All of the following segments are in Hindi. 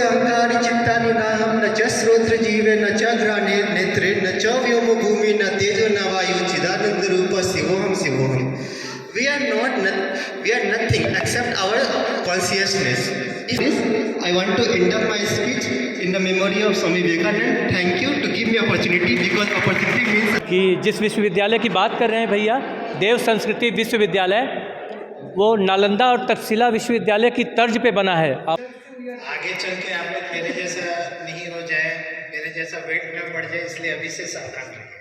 अहंकारि चित्तानि नाहं न च श्रोत्र जीवे न च घ्राणे नेत्रे न च व्योम भूमि न तेजो न वायु चिदानंद रूप शिवोहम शिवोहम. We are nothing except our consciousness. This, I want to end up my speech in the memory of Swami Vivekananda. Thank you to give me opportunity, because opportunity means कि जिस विश्वविद्यालय की बात कर रहे हैं भैया, देव संस्कृति विश्वविद्यालय, वो नालंदा और तक्षशिला विश्वविद्यालय की तर्ज पे बना है. आगे चल के आप लोग मेरे जैसा नहीं हो जाए, मेरे जैसा वेट न बढ़ जाए, इसलिए अभी से सावधान रहिए.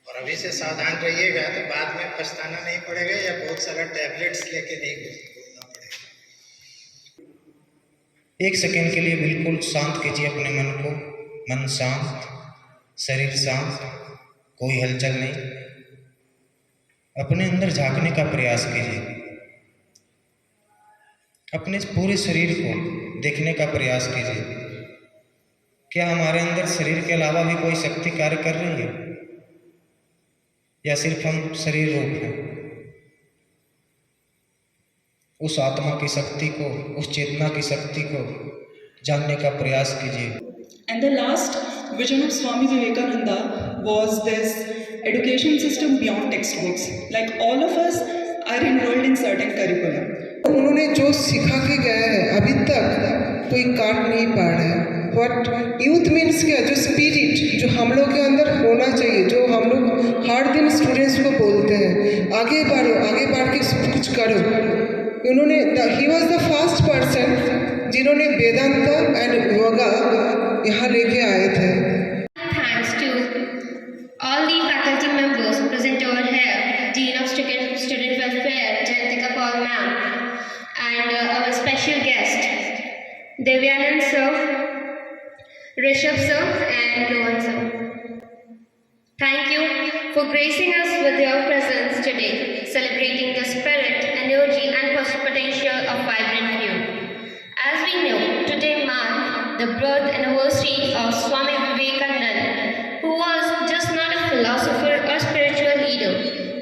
और अभी से सावधान रहिएगा तो बाद में पछताना नहीं पड़ेगा, या बहुत सारा टैबलेट्स लेके नहीं घूमना पड़ेगा. एक सेकेंड के लिए बिल्कुल शांत कीजिए अपने मन को. मन शांत, शरीर शांत, कोई हलचल नहीं. अपने अंदर झांकने का प्रयास कीजिए. अपने पूरे शरीर को देखने का प्रयास कीजिए. क्या हमारे अंदर शरीर के अलावा भी कोई शक्ति कार्य कर रही है, या सिर्फ हम शरीर रूप हैं? उस आत्मा की शक्ति को, उस चेतना की शक्ति को जानने का प्रयास कीजिए. And the last vision of Swami Vivekananda was this education system beyond textbooks. Like all of us are enrolled in certain curriculum. उन्होंने जो सिखा के गया है अभी तक कोई काट नहीं पा रहा है. बट यूथ मीन्स क्या, जो स्पिरिट जो हम लोग के अंदर होना चाहिए, जो हम लोग हर दिन स्टूडेंट्स को बोलते हैं, आगे बढ़ो, आगे बढ़ के कुछ करो. उन्होंने he was the first person जिन्होंने वेदांत एंड योगा यहाँ लेके आए थे. Thanks to all the faculty members present over here, Dean of Student Welfare, Jayantika Paul Ma'am, and our special guest, Devyanand Sir, Rishabh Sir, and Rohan Sir. Thank you for gracing us with your presence today, celebrating the spirit, energy, and potential of vibrant youth. As we know, today marks the birth anniversary of Swami Vivekananda, who was just not a philosopher or spiritual leader.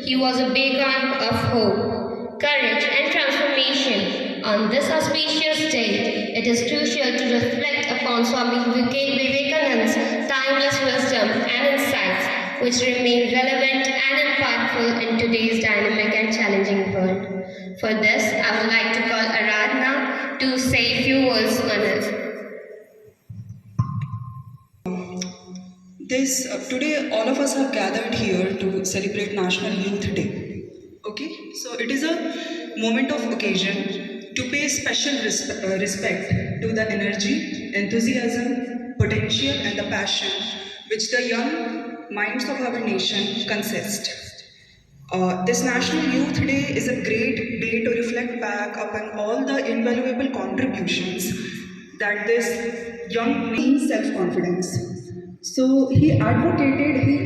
He was a beacon of hope, courage, and transformation. On this auspicious day, it is crucial to reflect upon Swami Vivekananda's timeless wisdom and insights, which remain relevant and impactful in today's dynamic and challenging world. For this, I would like to call Aradhana to say a few words on it. Today all of us have gathered here to celebrate National Youth Day. Okay, so it is a moment of occasion to pay special respect to the energy, enthusiasm, potential, and the passion which the young minds of our nation consist. This National Youth Day is a great day to reflect back upon all the invaluable contributions that this young means self-confidence. So he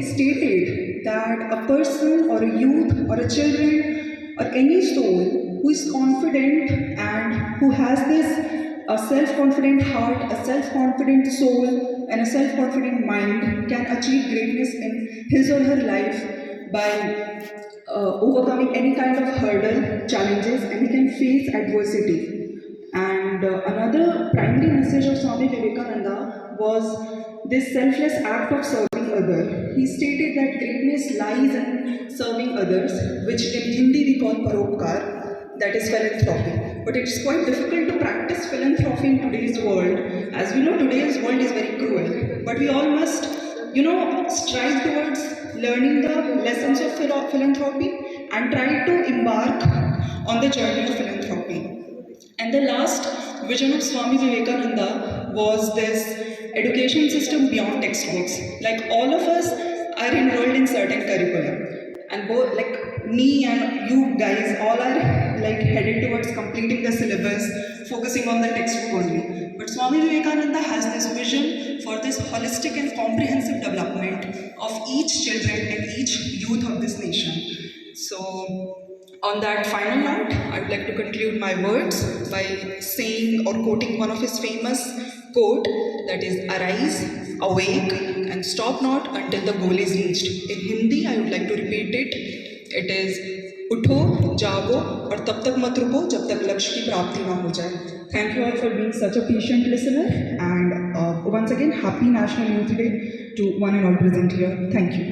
stated that a person or a youth or a children or any soul who is confident and who has a self-confident heart, a self-confident soul, and a self-confident mind can achieve greatness in his or her life by overcoming any kind of hurdle, challenges, and he can face adversity. And another primary message of Swami Vivekananda was this selfless act of serving others. He stated that greatness lies in serving others, which in Hindi we call paropkar, that is philanthropy. But it's quite difficult to practice philanthropy in today's world. As we know, today's world is very cruel. But we all must, strive towards learning the lessons of philanthropy and try to embark on the journey of philanthropy. And the last vision of Swami Vivekananda was this education system beyond textbooks. Like all of us are enrolled in certain curriculum, and both like me and you guys all are like headed towards completing the syllabus, focusing on the textbook only. But Swami Vivekananda has this vision for this holistic and comprehensive development of each children and each youth of this nation. So on that final note, I would like to conclude my words by saying or quoting one of his famous quote, that is, arise, awake, and stop not until the goal is reached. In Hindi, I would like to repeat it. It is, उठो, जागो और तब तक मत रुको जब तक लक्ष्य की प्राप्ति ना हो जाए. thank you all for being such a patient listener. And once again, happy National Youth Day to one and all present here. Thank you.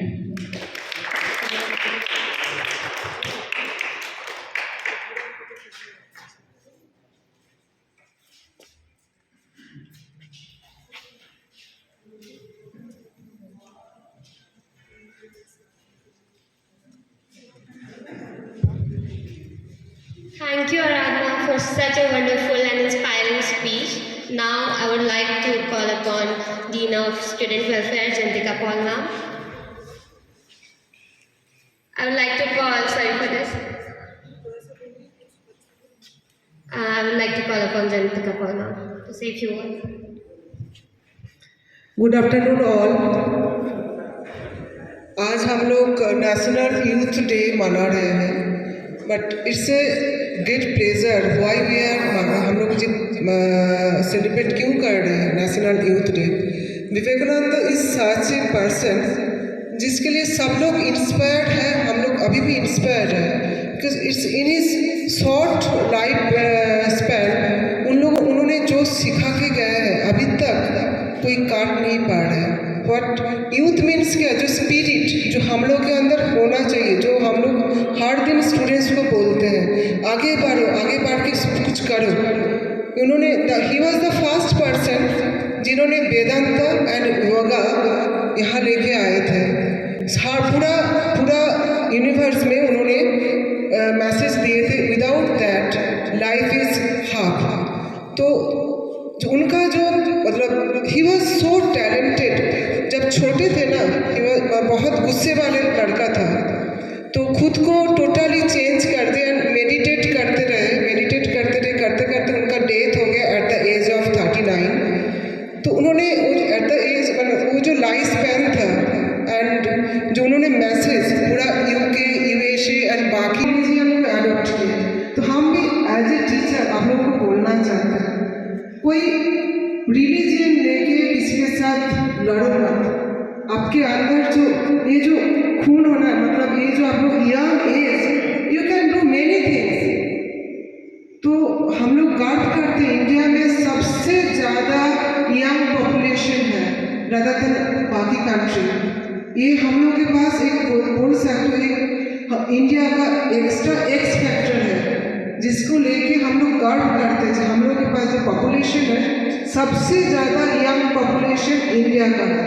Thank you, Aradhana, for such a wonderful and inspiring speech. Now, I would like to call upon Dean of Student Welfare, Jantika Paul ma'am. I would like to call, sorry for this. I would like to call upon Jantika Paul ma'am to say a few words. Good afternoon all. आज हम लोग नेशनल यूथ डे मना रहे हैं, but it's a great pleasure why we are, हम लोग सेलिब्रेट क्यों कर रहे हैं national youth day. Vivekananda is such a person जिसके लिए सब लोग इंस्पायर्ड है, हम लोग अभी भी इंस्पायर्ड है, because it's in his short life span उन्होंने जो सिखा के गए हैं अभी तक कोई काट नहीं पा रहा है। बट यूथ मीन्स क्या, जो स्पिरिट जो हम लोग के अंदर होना चाहिए, जो हम लोग हर दिन स्टूडेंट्स को बोलते हैं आगे बढ़ो, आगे बढ़ के कुछ करो। उन्होंने he was the first person जिन्होंने वेदांता एंड योगा यहाँ लेके आए थे। पूरा यूनिवर्स में उन्होंने मैसेज दिए थे, without that life is half. तो उनका जो मतलब ही वॉज सो टैलेंटेड। जब छोटे थे ना, ही वॉज बहुत गुस्से वाले लड़का था, तो खुद को टोटली चेंज कर दिया एंड मेडिटेट करते करते उनका डेथ हो गया एट द एज ऑफ 39। तो उन्होंने एट द एज वो जो लाइफ स्पैन था एंड जो उन्होंने मैसेज पूरा UK USA एंड बाकी रिलीजियन को अडॉप्ट किया। तो हम भी एज ए टीचर आप लोग को बोलना चाहते हैं, कोई रिलीजन लेके किसी के साथ लड़ो मत। आपके अंदर जो खून होना, मतलब ये जो आप लोग young age you can do many things. तो हम लोग गर्व करते हैं इंडिया में सबसे ज़्यादा यंग पॉपुलेशन है रादर देन बाकी कंट्री। ये हम लोग के पास एक बोल सकते हैं इंडिया का एक्स्ट्रा एक्स फैक्टर है जिसको लेके हम लोग गर्व करते हैं। हम लोग के पास जो पॉपुलेशन है सबसे ज़्यादा यंग पॉपुलेशन इंडिया का है।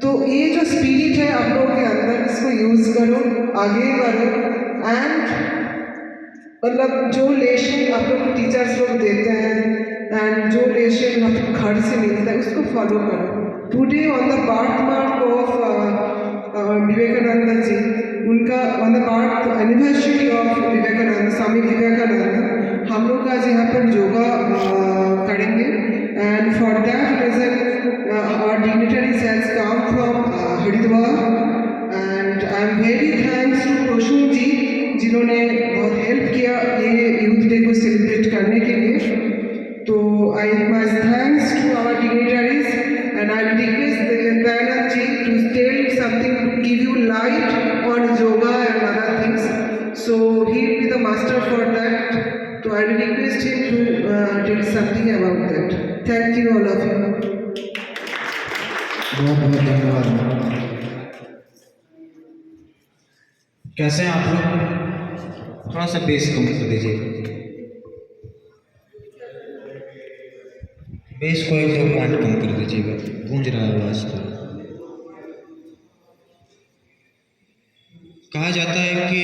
तो ये जो स्पिरिट है आप लोगों के अंदर, इसको यूज़ करो, आगे बढ़ो एंड मतलब जो लेशन आप लोग टीचर्स लोग देते हैं एंड जो लेशन आप घर से मिलता है उसको फॉलो करो। Today on the birth of Vivekananda ji, उनका on the birth anniversary of Vivekananda, Swami Vivekananda, हम लोग आज यहाँ पर योगा करेंगे and for that reason our dignitaries has come from Haridwar and I am very thanks to Roshan ji जिन्होंने बहुत हेल्प किया ये यूथ डे को सेलिब्रेट करने के लिए। तो I must thanks to our dignitaries and I request Dayanand ji to tell something to give you light on yoga and other things. So he will be the master for that. तो I request him to tell something about that. Thank you all of you. बहुत बहुत धन्यवाद। कैसे हैं आप लोग? थोड़ा सा बेस कम कर दीजिए, बेस को 1-2 पॉइंट कम कर दीजिएगा, गूंज रहा है आवाज। तो कहा जाता है कि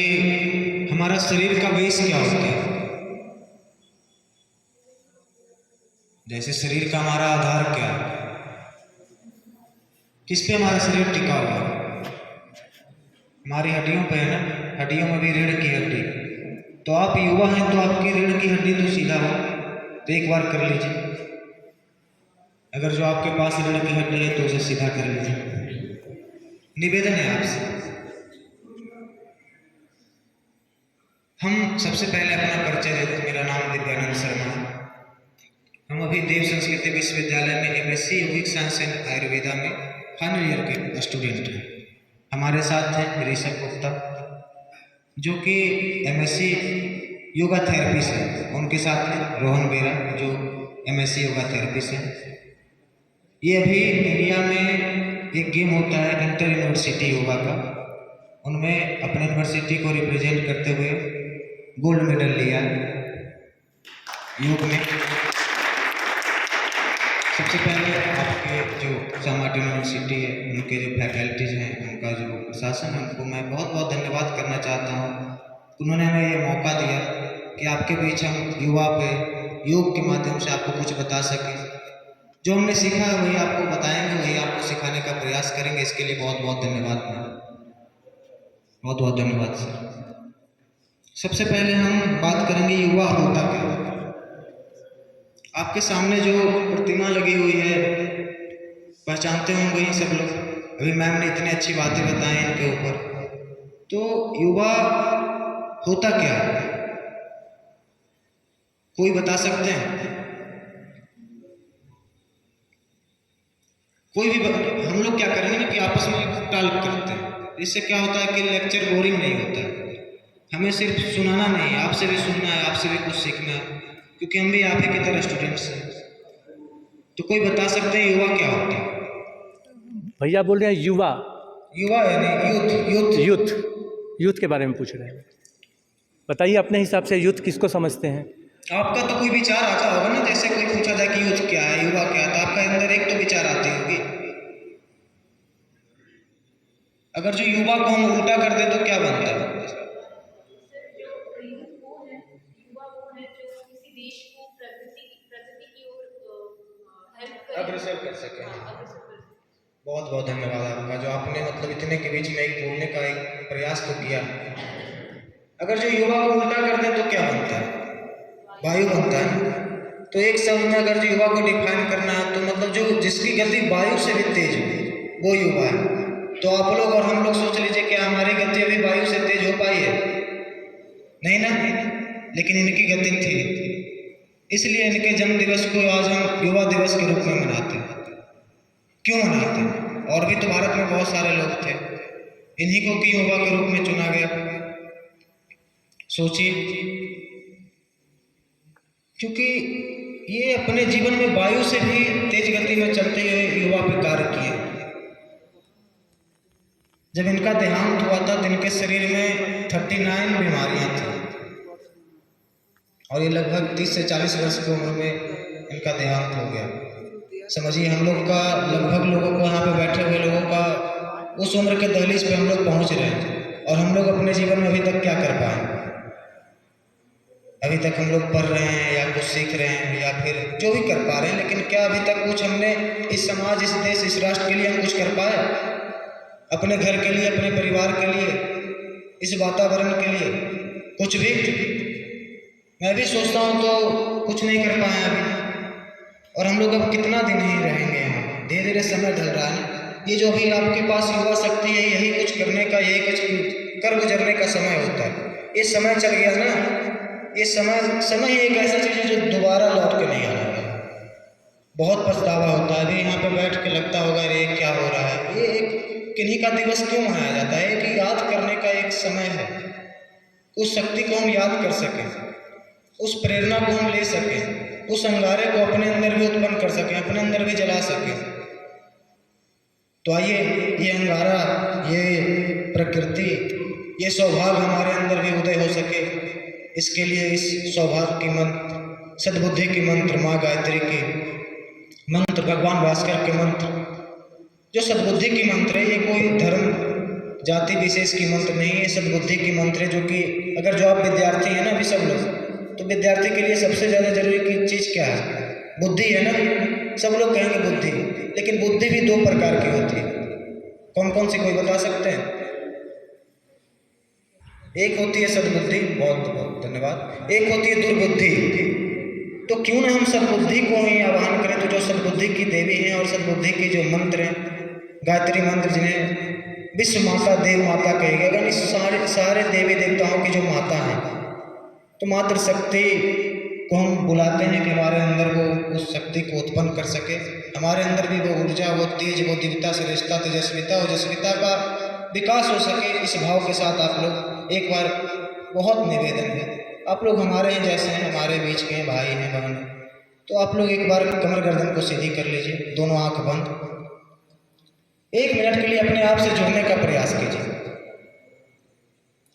हमारा शरीर का बेस क्या होता है। जैसे शरीर का हमारा आधार क्या है, किस पे हमारा शरीर टिका हुआ है? हमारी हड्डियों पे है ना, हड्डियों में भी रीढ़ की हड्डी। तो आप युवा हैं तो आपकी रीढ़ की हड्डी तो सीधा हो, तो एक बार कर लीजिए। अगर जो आपके पास रीढ़ की हड्डी है तो उसे सीधा कर लीजिए। निवेदन है आपसे, हम सबसे पहले अपना परिचय देते हैं। मेरा नाम दिव्यानंद शर्मा है। हम अभी देव संस्कृति विश्वविद्यालय में MSc yogic science and Ayurveda में फाइनल ईयर के स्टूडेंट हैं। हमारे साथ हैं ऋषभ गुप्ता जो कि MSc योगा थेरेपिस्ट हैं, उनके साथ हैं रोहन बेरा जो MSc योगा थेरेपिस्ट हैं। ये अभी इंडिया में एक गेम होता है इंटर यूनिवर्सिटी योगा का, उनमें अपने यूनिवर्सिटी को रिप्रेजेंट करते हुए गोल्ड मेडल लिया है योग में। सबसे पहले आपके जो समाट यूनिवर्सिटी है, उनके जो फैकल्टीज हैं, उनका जो प्रशासन है, उनको मैं बहुत बहुत धन्यवाद करना चाहता हूँ। उन्होंने हमें ये मौका दिया कि आपके बीच हम युवा पे योग के माध्यम से आपको कुछ बता सकें। जो हमने सीखा है वही आपको बताएंगे, वही आपको सिखाने का प्रयास करेंगे। इसके लिए बहुत बहुत धन्यवाद मैम, बहुत बहुत धन्यवाद सर। सबसे पहले हम बात करेंगे युवा होता क्या। आपके सामने जो प्रतिमा लगी हुई है पहचानते होंगे ही सब लोग, अभी मैम ने इतनी अच्छी बातें बताई इनके ऊपर। तो युवा होता क्या है, कोई बता सकते हैं? कोई भी हम लोग क्या करेंगे ना कि आपस में टाल करते हैं, इससे क्या होता है कि लेक्चर बोरिंग नहीं होता है। हमें सिर्फ सुनाना नहीं है, आपसे भी सुनना है, आपसे भी कुछ सीखना है, क्योंकि हम भी आप ही की तरह स्टूडेंट्स हैं। तो कोई बता सकते हैं युवा क्या होता है? भैया बोल रहे हैं युवा, युवा यानी यूथ। यूथ यूथ, यूथ के बारे में पूछ रहे हैं। बताइए अपने हिसाब से यूथ किसको समझते हैं? आपका तो कोई विचार आता होगा ना, जैसे कोई पूछा जाए कि यूथ क्या है, युवा क्या है, तो आपका अंदर एक तो विचार आती होगी। अगर जो युवा को हम उल्टा कर दे तो क्या बनता है? अग्रसर कर सके। बहुत बहुत धन्यवाद आपका, जो आपने मतलब इतने के बीच में एक बोलने का एक प्रयास तो किया। अगर जो युवा को उल्टा कर दे तो क्या बनता है? वायु बनता है। तो एक शब्द में अगर जो युवा को डिफाइन करना है तो मतलब जो जिसकी गति वायु से भी तेज हो वो युवा है। तो आप लोग और हम लोग सोच लीजिए क्या हमारी गति अभी वायु से तेज हो पाई है? नहीं ना, लेकिन इनकी गति थी, इसलिए इनके जन्म दिवस को आज हम युवा दिवस के रूप में मनाते हैं। क्यों मनाते हैं? और भी तो भारत में बहुत सारे लोग थे, इन्हीं को क्यों युवा के रूप में चुना गया? सोचिए, क्योंकि ये अपने जीवन में वायु से भी तेज गति में चलते हुए युवा पे कार्य किए। जब इनका देहांत हुआ था तो इनके शरीर में 39 बीमारियां थी और ये लगभग 30 से 40 वर्ष की उम्र में इनका देहांत हो गया। समझिए हम लोग का लगभग लोगों को यहाँ पे बैठे हुए लोगों का उस उम्र के दहलीज पे हम लोग पहुँच रहे हैं और हम लोग अपने जीवन में अभी तक क्या कर पाए? अभी तक हम लोग पढ़ रहे हैं या कुछ सीख रहे हैं या फिर जो भी कर पा रहे हैं, लेकिन क्या अभी तक कुछ हमने इस समाज, इस देश, इस राष्ट्र के लिए हम कुछ कर पाए? अपने घर के लिए, अपने परिवार के लिए, इस वातावरण के लिए कुछ भी? मैं भी सोचता हूँ तो कुछ नहीं कर पाए अभी। और हम लोग अब कितना दिन ही रहेंगे यहाँ? धीरे धीरे समय ढल रहा है ना। ये जो भी आपके पास युवा शक्ति है, यही कुछ करने का, यही कुछ कर गुजरने का समय होता है। ये समय चल गया ना, ये समय ही एक ऐसा चीज़ है जो दोबारा लौट के नहीं आना है। बहुत पछतावा होता है। अभी यहाँ पे बैठ के लगता होगा अरे क्या हो रहा है? ये एक किन्हीं का दिवस क्यों मनाया जाता है? कि याद करने का एक समय है। उस शक्ति को हम याद कर सकें, उस प्रेरणा को हम ले सकें, उस अंगारे को अपने अंदर भी उत्पन्न कर सकें, अपने अंदर भी जला सकें। तो आइए ये अंगारा, ये प्रकृति, ये सौभाग्य हमारे अंदर भी उदय हो सके, इसके लिए इस सौभाग्य की मंत्र, सद्बुद्धि की मंत्र, माँ गायत्री के मंत्र, भगवान भास्कर के मंत्र, जो सद्बुद्धि की मंत्र है, ये कोई धर्म जाति विशेष की मंत्र नहीं है, सद्बुद्धि की मंत्र है। जो कि अगर जो आप विद्यार्थी हैं ना अभी सब लोग, तो विद्यार्थी के लिए सबसे ज़्यादा जरूरी की चीज़ क्या है? बुद्धि है ना। सब लोग कहेंगे बुद्धि, लेकिन बुद्धि भी 2 प्रकार की होती है। कौन कौन सी, कोई बता सकते हैं? एक होती है सद्बुद्धि, बहुत बहुत धन्यवाद। एक होती है दुर्बुद्धि। तो क्यों ना हम सद्बुद्धि को ही आवाहन करें? तो जो सद्बुद्धि की देवी हैं और सद्बुद्धि के जो मंत्र हैं, गायत्री मंत्र, जिन्हें विश्व माता, देव माता कहेगा, अगर सारे देवी देवताओं की जो माता हैं, तो मातृ शक्ति को हम बुलाते हैं कि हमारे अंदर वो उस शक्ति को उत्पन्न कर सके, हमारे अंदर भी वो ऊर्जा, वो तेज, वो दिव्यता, श्रेष्ठता, तेजस्विता, ओजस्विता का विकास हो सके। इस भाव के साथ आप लोग एक बार, बहुत निवेदन है, आप लोग हमारे ही जैसे हैं, हमारे बीच के हैं, भाई हैं, बहन हैं। तो आप लोग एक बार कमर गर्दन को सीधी कर लीजिए, दोनों आंख बंद। 1 मिनट के लिए अपने आप से जुड़ने का प्रयास कीजिए।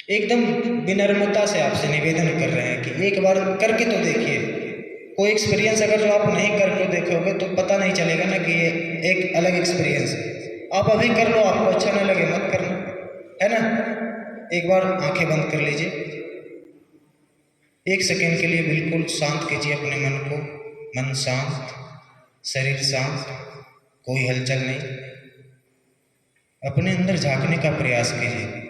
एकदम विनम्रता से आपसे निवेदन कर रहे हैं कि एक बार करके तो देखिए। कोई एक्सपीरियंस अगर जो आप नहीं करके देखोगे तो पता नहीं चलेगा ना कि ये एक अलग एक्सपीरियंस है। आप अभी कर लो, आपको अच्छा ना लगे मत करना, है ना। एक बार आंखें बंद कर लीजिए। 1 सेकेंड के लिए बिल्कुल शांत कीजिए अपने मन को। मन शांत, शरीर शांत, कोई हलचल नहीं। अपने अंदर झांकने का प्रयास कीजिए।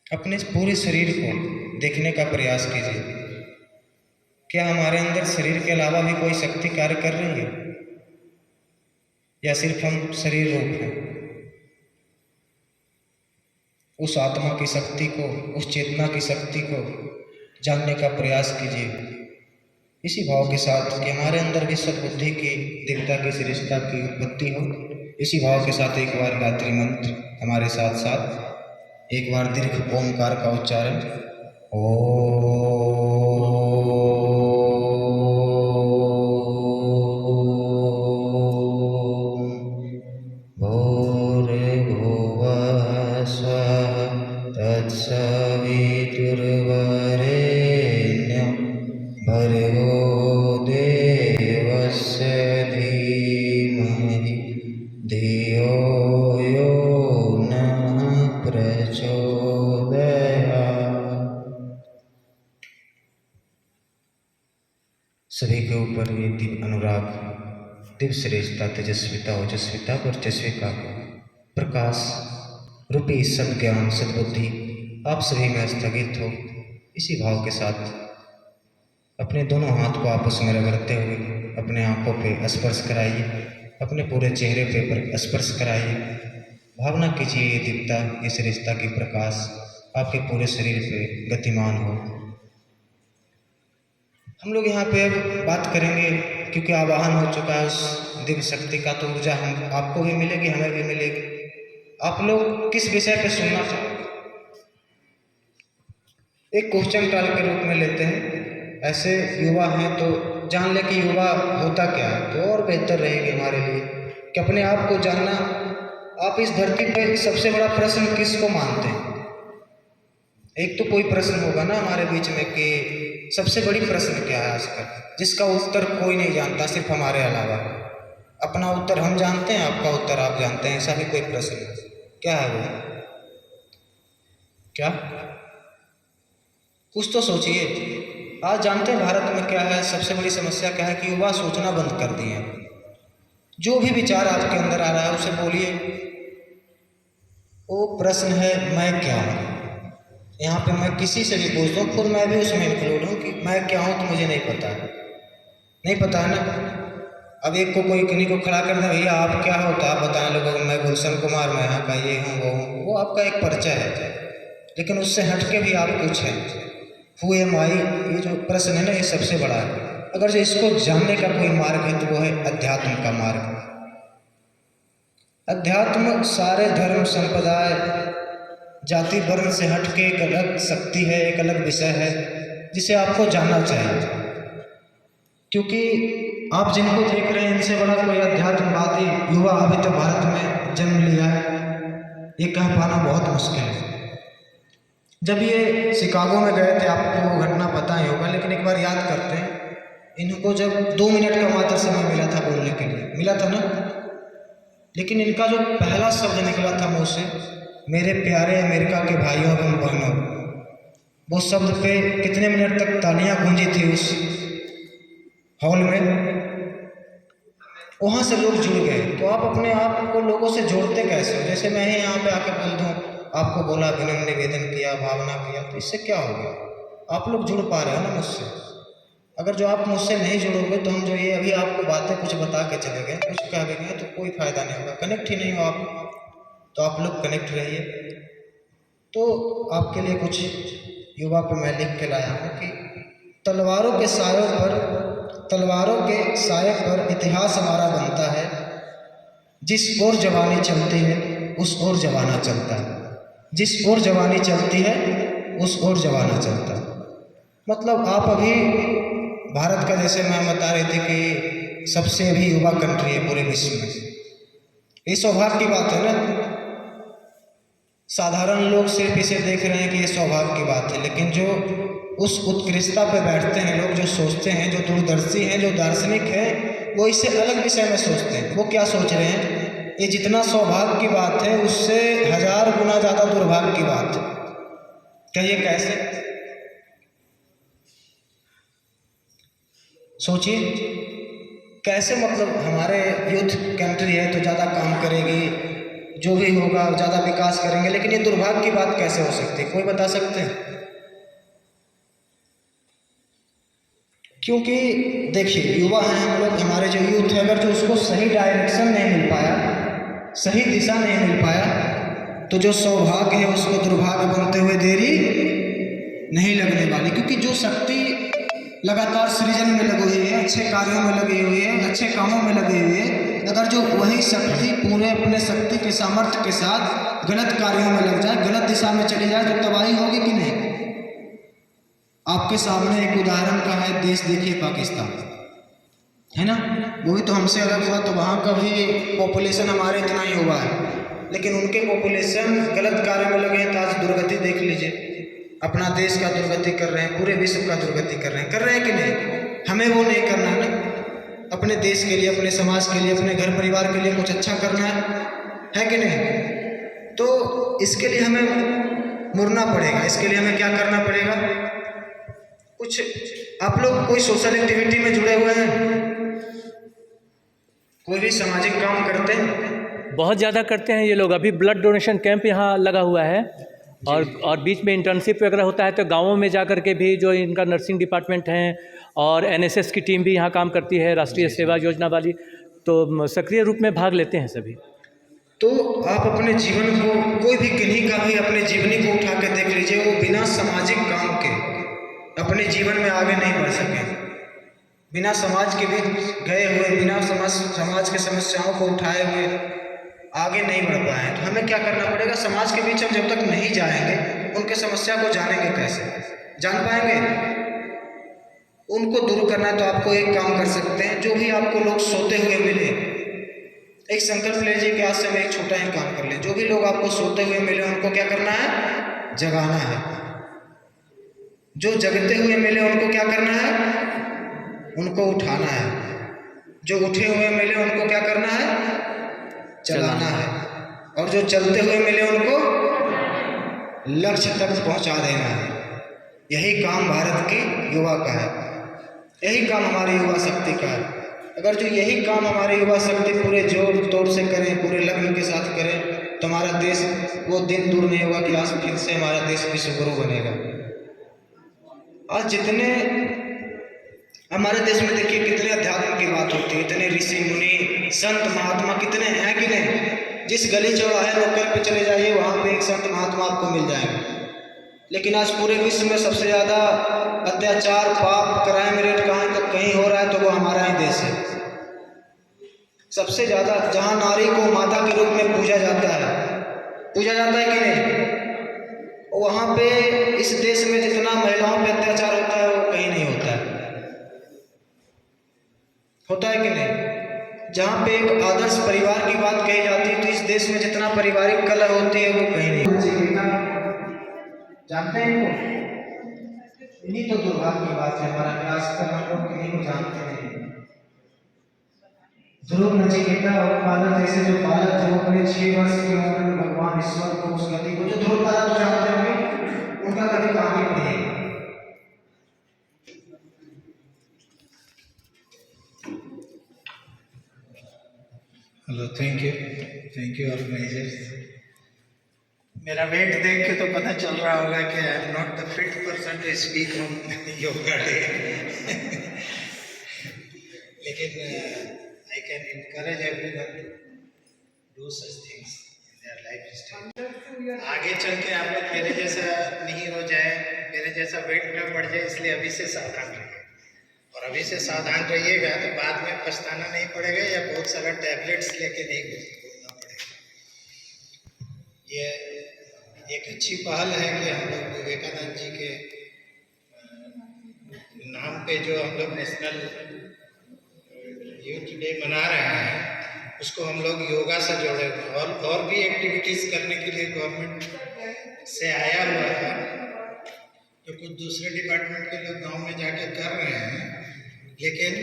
अपने पूरे शरीर को देखने का प्रयास कीजिए। क्या हमारे अंदर शरीर के अलावा भी कोई शक्ति कार्य कर रही है, या सिर्फ हम शरीर रूप हैं? उस आत्मा की शक्ति को, उस चेतना की शक्ति को जानने का प्रयास कीजिए इसी भाव के साथ कि हमारे अंदर भी सद्बुद्धि की, दिव्यता की, श्रेष्ठता की उत्पत्ति हो। इसी भाव के साथ एक बार गायत्री मंत्र हमारे साथ साथ एक बार दीर्घ ओंकार का उच्चारण। सभी के ऊपर ये दिव्य अनुराग, दिव्य श्रेष्ठता, तेजस्विता, ओजस्विता, वर्चस्विता, प्रकाश रूपी सद्ज्ञान, सद्बुद्धि आप सभी में स्थगित हो। इसी भाव के साथ अपने दोनों हाथ को आपस में रगड़ते हुए अपने आंखों पे स्पर्श कराइए, अपने पूरे चेहरे पे स्पर्श कराइए। भावना कीजिए ये दिव्यता, ये श्रेष्ठता की प्रकाश आपके पूरे शरीर पे गतिमान हो। हम लोग यहाँ पे अब बात करेंगे, क्योंकि आवाहन हो चुका है उस दिव्य शक्ति का, तो ऊर्जा हम आपको भी मिलेगी, हमें भी मिलेगी। आप लोग किस विषय पे सुनना चाहोगे? एक क्वेश्चन टाल के रूप में लेते हैं। ऐसे युवा हैं तो जान ले कि युवा होता क्या है, तो और बेहतर रहेगी हमारे लिए कि अपने आप को जानना। आप इस धरती पे सबसे बड़ा प्रश्न किसको मानते हैं? एक तो कोई प्रश्न होगा ना हमारे बीच में कि सबसे बड़ी प्रश्न क्या है आजकल, जिसका उत्तर कोई नहीं जानता सिर्फ हमारे अलावा। अपना उत्तर हम जानते हैं, आपका उत्तर आप जानते हैं, ऐसा भी कोई प्रश्न क्या है वो? क्या? कुछ तो सोचिए। आज जानते हैं भारत में क्या है, सबसे बड़ी समस्या क्या है कि युवा सोचना बंद कर दिए हैं। जो भी विचार आपके अंदर आ रहा है उसे बोलिए। वो प्रश्न है मैं क्या हूँ। यहाँ पे मैं किसी से भी पूछता हूँ, खुद मैं भी उसमें इंक्लूड हूँ कि मैं क्या हूँ, तो मुझे नहीं पता है। नहीं पता है ना। अब एक को कोई किन्हीं को खड़ा कर दे, भैया आप क्या हो, तो आप बताएं लोगों को मैं गुलशन कुमार, मैं यहाँ का ये हूँ वो हूँ। वो आपका एक परिचय है, लेकिन उससे हटके भी आप कुछ हैं। हु एम आई, ये जो प्रश्न है ना, ये सबसे बड़ा है। अगर जो इसको जानने का कोई मार्ग है तो वो है अध्यात्म का मार्ग। अध्यात्म सारे धर्म, संप्रदाय, जाति, वर्ण से हटके एक अलग शक्ति है, एक अलग विषय है जिसे आपको जानना चाहिए। क्योंकि आप जिनको देख रहे हैं इनसे बड़ा कोई अध्यात्मवादी युवा अभी तक भारत में जन्म लिया है, ये कह पाना बहुत मुश्किल है। जब ये शिकागो में गए थे, आपको वो घटना पता ही होगा, लेकिन एक बार याद करते हैं। इनको जब 2 मिनट का मात्र समय मिला था बोलने के लिए, मिला था ना, लेकिन इनका जो पहला शब्द निकला था मुँह से, मेरे प्यारे अमेरिका के भाइयों एवं बहनों, वो शब्द पे कितने मिनट तक तालियां गूंजी थी उस हॉल में। वहाँ से लोग जुड़ गए। तो आप अपने आप को लोगों से जोड़ते कैसे हो? जैसे मैं ही यहाँ पे आके बोल दूँ, आपको बोला, विनम्र निवेदन किया, भावना किया, तो इससे क्या हो गया? आप लोग जुड़ पा रहे हो ना मुझसे। अगर जो आप मुझसे नहीं जुड़ोगे तो हम जो ये अभी आपको बातें कुछ बता के चले गए, कुछ कह भी गए, तो कोई फायदा नहीं होगा। कनेक्ट ही नहीं हो आप, तो आप लोग कनेक्ट रहिए। तो आपके लिए कुछ युवा पे मैं लिख के लाया हूँ कि तलवारों के साए पर इतिहास हमारा बनता है। जिस ओर जवानी चलती है उस ओर जमाना चलता है। जिस ओर जवानी चलती है उस ओर जमाना चलता। मतलब आप अभी भारत का, जैसे मैं बता रही थी कि सबसे अभी युवा कंट्री है पूरे विश्व में। ये सौभाग्य की बात है ना। साधारण लोग सिर्फ इसे देख रहे हैं कि ये सौभाग्य की बात है, लेकिन जो उस उत्कृष्टता पे बैठते हैं लोग, जो सोचते हैं, जो दूरदर्शी हैं, जो दार्शनिक हैं, वो इससे अलग विषय में सोचते हैं। वो क्या सोच रहे हैं? ये जितना सौभाग्य की बात है उससे 1000 गुना ज़्यादा दुर्भाग्य की बात है। कहिए कैसे? सोचिए कैसे। मतलब हमारे यूथ कंट्री है तो ज़्यादा काम करेगी, जो भी होगा ज़्यादा विकास करेंगे, लेकिन ये दुर्भाग्य की बात कैसे हो सकती है? कोई बता सकते हैं? क्योंकि देखिए युवा हैं हम लोग, हमारे जो यूथ है, अगर जो उसको सही डायरेक्शन नहीं मिल पाया, सही दिशा नहीं मिल पाया, तो जो सौभाग्य है उसको दुर्भाग्य बनते हुए देरी नहीं लगने वाली। क्योंकि जो शक्ति लगातार सृजन में लगी हुई है, अच्छे कार्यों में लगी हुई है, अच्छे कामों में लगी हुई है, अगर जो वही शक्ति पूरे अपने शक्ति के सामर्थ्य के साथ गलत कार्यों में लग जाए, गलत दिशा में चली जाए, तो तबाही होगी कि नहीं? आपके सामने एक उदाहरण का है देश, देखिए पाकिस्तान, है ना। वो भी तो हमसे अलग हुआ, तो वहाँ का भी पॉपुलेशन हमारे इतना ही हुआ है, लेकिन उनके पॉपुलेशन गलत कार्य में लगे हैं, तो आज दुर्गति देख लीजिए। अपना देश का दुर्गति कर रहे हैं, पूरे विश्व का दुर्गति कर रहे हैं कि नहीं? हमें वो नहीं करना है ना। अपने देश के लिए, अपने समाज के लिए, अपने घर परिवार के लिए कुछ अच्छा करना है कि नहीं? तो इसके लिए हमें मुड़ना पड़ेगा। इसके लिए हमें क्या करना पड़ेगा? कुछ आप लोग कोई सोशल एक्टिविटी में जुड़े हुए हैं? कोई भी सामाजिक काम करते हैं? बहुत ज़्यादा करते हैं ये लोग। अभी ब्लड डोनेशन कैंप यहाँ लगा हुआ है, और बीच में इंटर्नशिप वगैरह होता है, तो गाँवों में जा कर के भी जो इनका नर्सिंग डिपार्टमेंट हैं और NSS की टीम भी यहाँ काम करती है, राष्ट्रीय सेवा योजना वाली, तो सक्रिय रूप में भाग लेते हैं सभी। तो आप अपने जीवन को, कोई भी किन्हीं का भी अपने जीवनी को उठा के देख लीजिए, वो बिना सामाजिक काम के अपने जीवन में आगे नहीं बढ़ सके। बिना समाज के बीच गए हुए, बिना समाज के समस्याओं को उठाए हुए आगे नहीं बढ़ पाए। तो हमें क्या करना पड़ेगा? समाज के बीच हम जब तक नहीं जाएंगे, उनके समस्या को जानेंगे कैसे? जान पाएंगे? उनको दूर करना है तो आपको एक काम कर सकते हैं। जो भी आपको लोग सोते हुए मिले, एक संकल्प ले लीजिए कि आज से हम एक छोटा ही काम कर लें। जो भी लोग आपको सोते हुए मिले उनको क्या करना है? जगाना है। जो जगते हुए मिले उनको क्या करना है? उनको उठाना है। जो उठे हुए मिले उनको क्या करना है? चलाना है। और जो चलते हुए मिले उनको लक्ष्य तक पहुंचा देना है। यही काम भारत के युवा का है, यही काम हमारी युवा शक्ति का है। अगर जो यही काम हमारी युवा शक्ति पूरे जोर तोड़ से करें, पूरे लगन के साथ करें, तो हमारा देश, वो दिन दूर नहीं होगा कि आज फिर से हमारा देश विश्व गुरु बनेगा। आज जितने हमारे देश में देखिए कितने अध्यात्म की बात होती है, इतने ऋषि मुनि संत महात्मा कितने हैं कि नहीं? जिस गली चौराहे नुक्कड़ पे चले जाइए वहाँ पे एक संत महात्मा आपको मिल जाएंगे। लेकिन आज पूरे विश्व में सबसे ज़्यादा अत्याचार, पाप, क्राइम रेट कहीं हो रहा है तो वो हमारा ही देश है। सबसे ज़्यादा जहाँ नारी को माता के रूप में पूजा जाता है कि नहीं? वहाँ पे इस देश में जितना महिलाओं पे अत्याचार होता है वो कहीं नहीं होता है। होता है कि नहीं? जहाँ पे एक आदर्श परिवार की बात कही जाती है तो इस देश में जितना पारिवारिक कलह होती है वो कहीं नहीं होती। जानते हैं इनको? इन्हीं तो दुर्भाग्य की बात है हमारा क्लास का, हम लोग किन्हीं को जानते हैं। ध्रुव नचिकेता और बालक जैसे जो बालक जो अपने 6 वर्ष की उम्र में भगवान ईश्वर को, उस गति को, जो ध्रुव तारा तो जानते होंगे, उनका कभी कहानी पढ़िए। Hello, thank you organisers. मेरा वेट देख के तो पता चल रहा होगा कि I am not the fit person to speak on yoga day, लेकिन I can encourage everyone to do such things in their lifestyle. आगे चल के आप लोग मेरे जैसा नहीं हो जाए, मेरे जैसा वेट न बढ़ जाए, इसलिए अभी से सावधान रहिए। और अभी से सावधान रहिएगा तो बाद में पछताना नहीं पड़ेगा या बहुत सारा टैबलेट्स लेके नहीं घूमना पड़ेगा। ये एक अच्छी पहल है कि हम लोग विवेकानंद जी के नाम पे जो हम लोग नेशनल यूथ डे मना रहे हैं उसको हम लोग योगा से जोड़े हुए हैं। और भी एक्टिविटीज़ करने के लिए गवर्नमेंट से आया हुआ है जो कुछ दूसरे डिपार्टमेंट के लोग गांव में जाके कर रहे हैं, लेकिन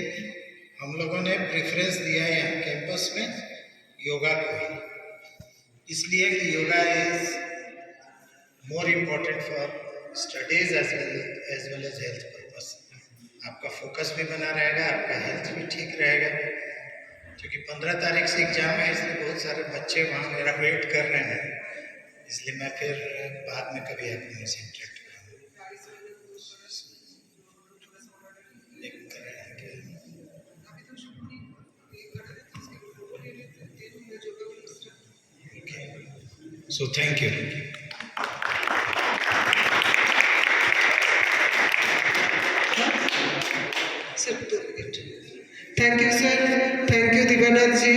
हम लोगों ने प्रेफरेंस दिया है यहाँ कैंपस में योगा को ही, इसलिए कि yoga is more important for studies as well as health purpose. आपका फोकस भी बना रहेगा, आपका हेल्थ भी ठीक रहेगा, क्योंकि 15 तारीख से एग्जाम है, इसलिए बहुत सारे बच्चे वहाँ मेरा वेट कर रहे हैं, इसलिए मैं फिर बाद में कभी आपको से interact So thank you. Sir, thank you, sir. Thank you, Divanand ji.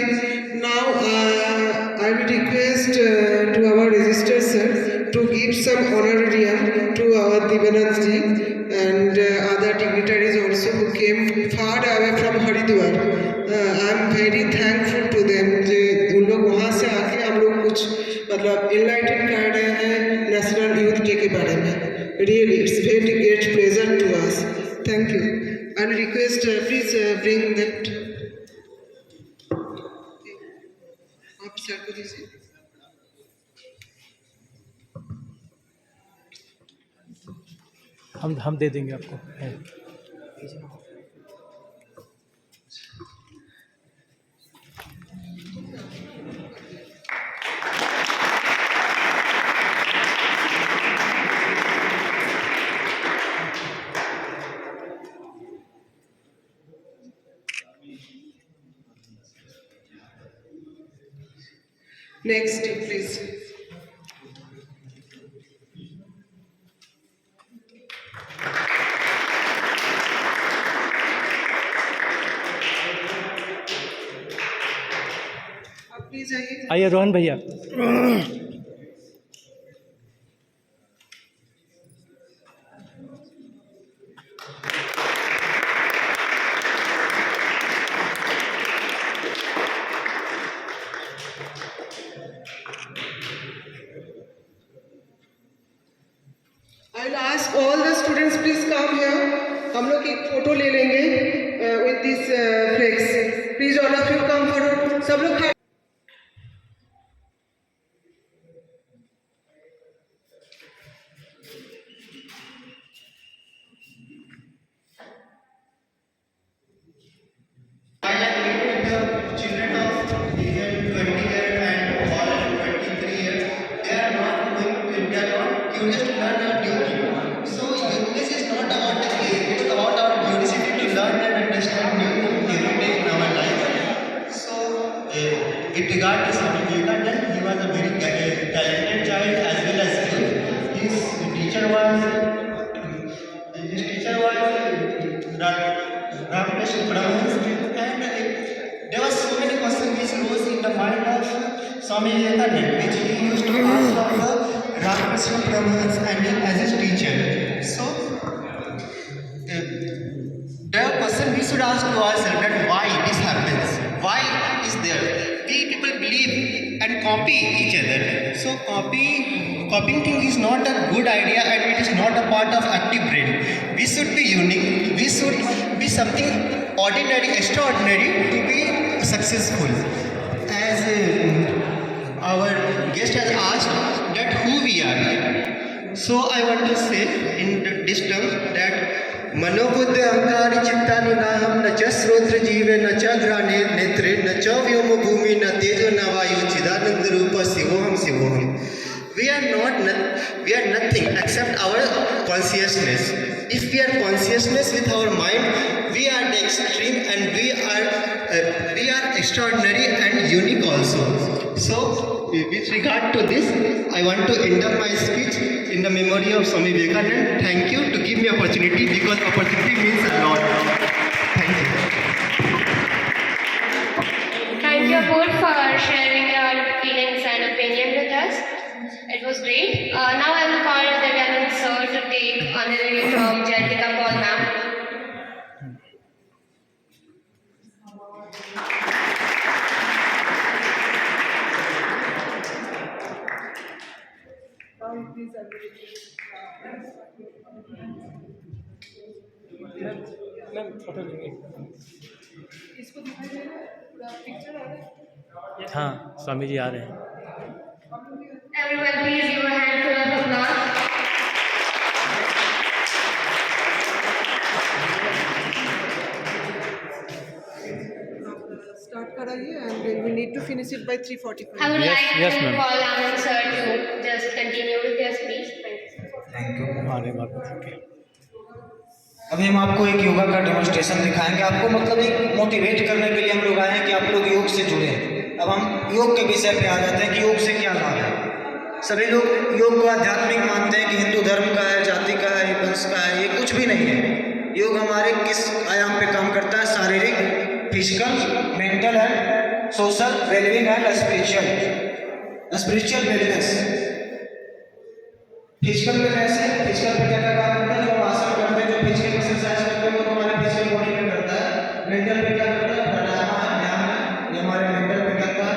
Now, I will request to our register sir to give some honorarium to our Divanand ji and other dignitaries also who came far away from Haridwar. I am very thankful to them. जे उन लोग वहाँ से आके हम लोग कुछ मतलब enlighten कर रहे हैं नेशनल यूथ डे के बारे में. Really, it's very great pleasure to us. Thank you. I will request please bring that. आप सर को दीजिए. हम दे देंगे आपको. Next, please. आप प्लीज आइए. आइए रोहन भैया. I will ask all the students please come here. हम लोग एक फोटो ले लेंगे with this flex. Please all of you come forward. सब लोग खड़े. Children of even 20 years and all 23 years, they are not curious to learn our duty. So uniqueness is not about the age, it's about our curiosity to learn and understand new things every day in our life. So with regard to Swami Vivekananda, he was a very talented child as well as youth. His teacher was Ramakrishna Paramahansa, and there were so many questions which rose in the mind of Swami Vivekananda, which he used to ask of the Ramakrishna Paramahansa and as his teacher. So, the question we should ask to ourselves that why this happens, why is there? We people believe and copy each other. So, copying thing is not a good idea and it is not a part of active brain. We should be unique. We should be something ordinary, extraordinary to be successful. As our guest has asked that who we are. So I want to say in this term that मनोबुद्धि अहंकारी चित्तानि नाहं न च श्रोत्र जीवे न च घ्राणे नेत्रे न च व्योम भूमि न तेजो न वायु चिदानंद रूप शिवोहम शिवोहम. We are nothing except our consciousness. If we are consciousness with our mind, we are the extreme and we are extraordinary and unique also. So, with regard to this, I want to end up my speech in the memory of Swami Vivekananda. Thank you to give me opportunity because opportunity means a lot. Thank you. Thank you both for sharing your feelings and opinion with us. It was was great. Now I will call Devyanand sir to take honorary from Jayantika Paul ma'am. हाँ स्वामी जी आ रहे हैं. Everyone, please give a handful of applause. Start कराइए and then we need to finish it by 3:45. I would Yes, like yes, to ma'am. call Anand sir to just continue with your speech. Thank you. Thank you. अरे बात अभी हम आपको एक योगा का डेमोन्स्ट्रेशन दिखाएंगे. आपको मतलब एक मोटिवेट करने के लिए हम लोग आए हैं कि आप लोग योग से जुड़े हैं. अब हम योग के विषय पे आ जाते हैं कि योग से क्या लाभ है. सभी लोग योग को आध्यात्मिक मानते हैं कि हिंदू धर्म का है, जाति का है, वंश का है. ये कुछ भी नहीं है. योग हमारे किस आयाम पे काम करता है? शारीरिक, physical, mental and social wellbeing and spiritual wellness. Physical wellness है. फिजिकल पे क्या क्या काम करता है? जो हम आसन करते हैं, जो फिजिकल एक्सरसाइज करते हैं, वो हमारे फिजिकल बॉडी में करता है. मेंटल पे क्या करता है? प्राणायाम है, ध्यान है, ये हमारे मेंटल पे करता है.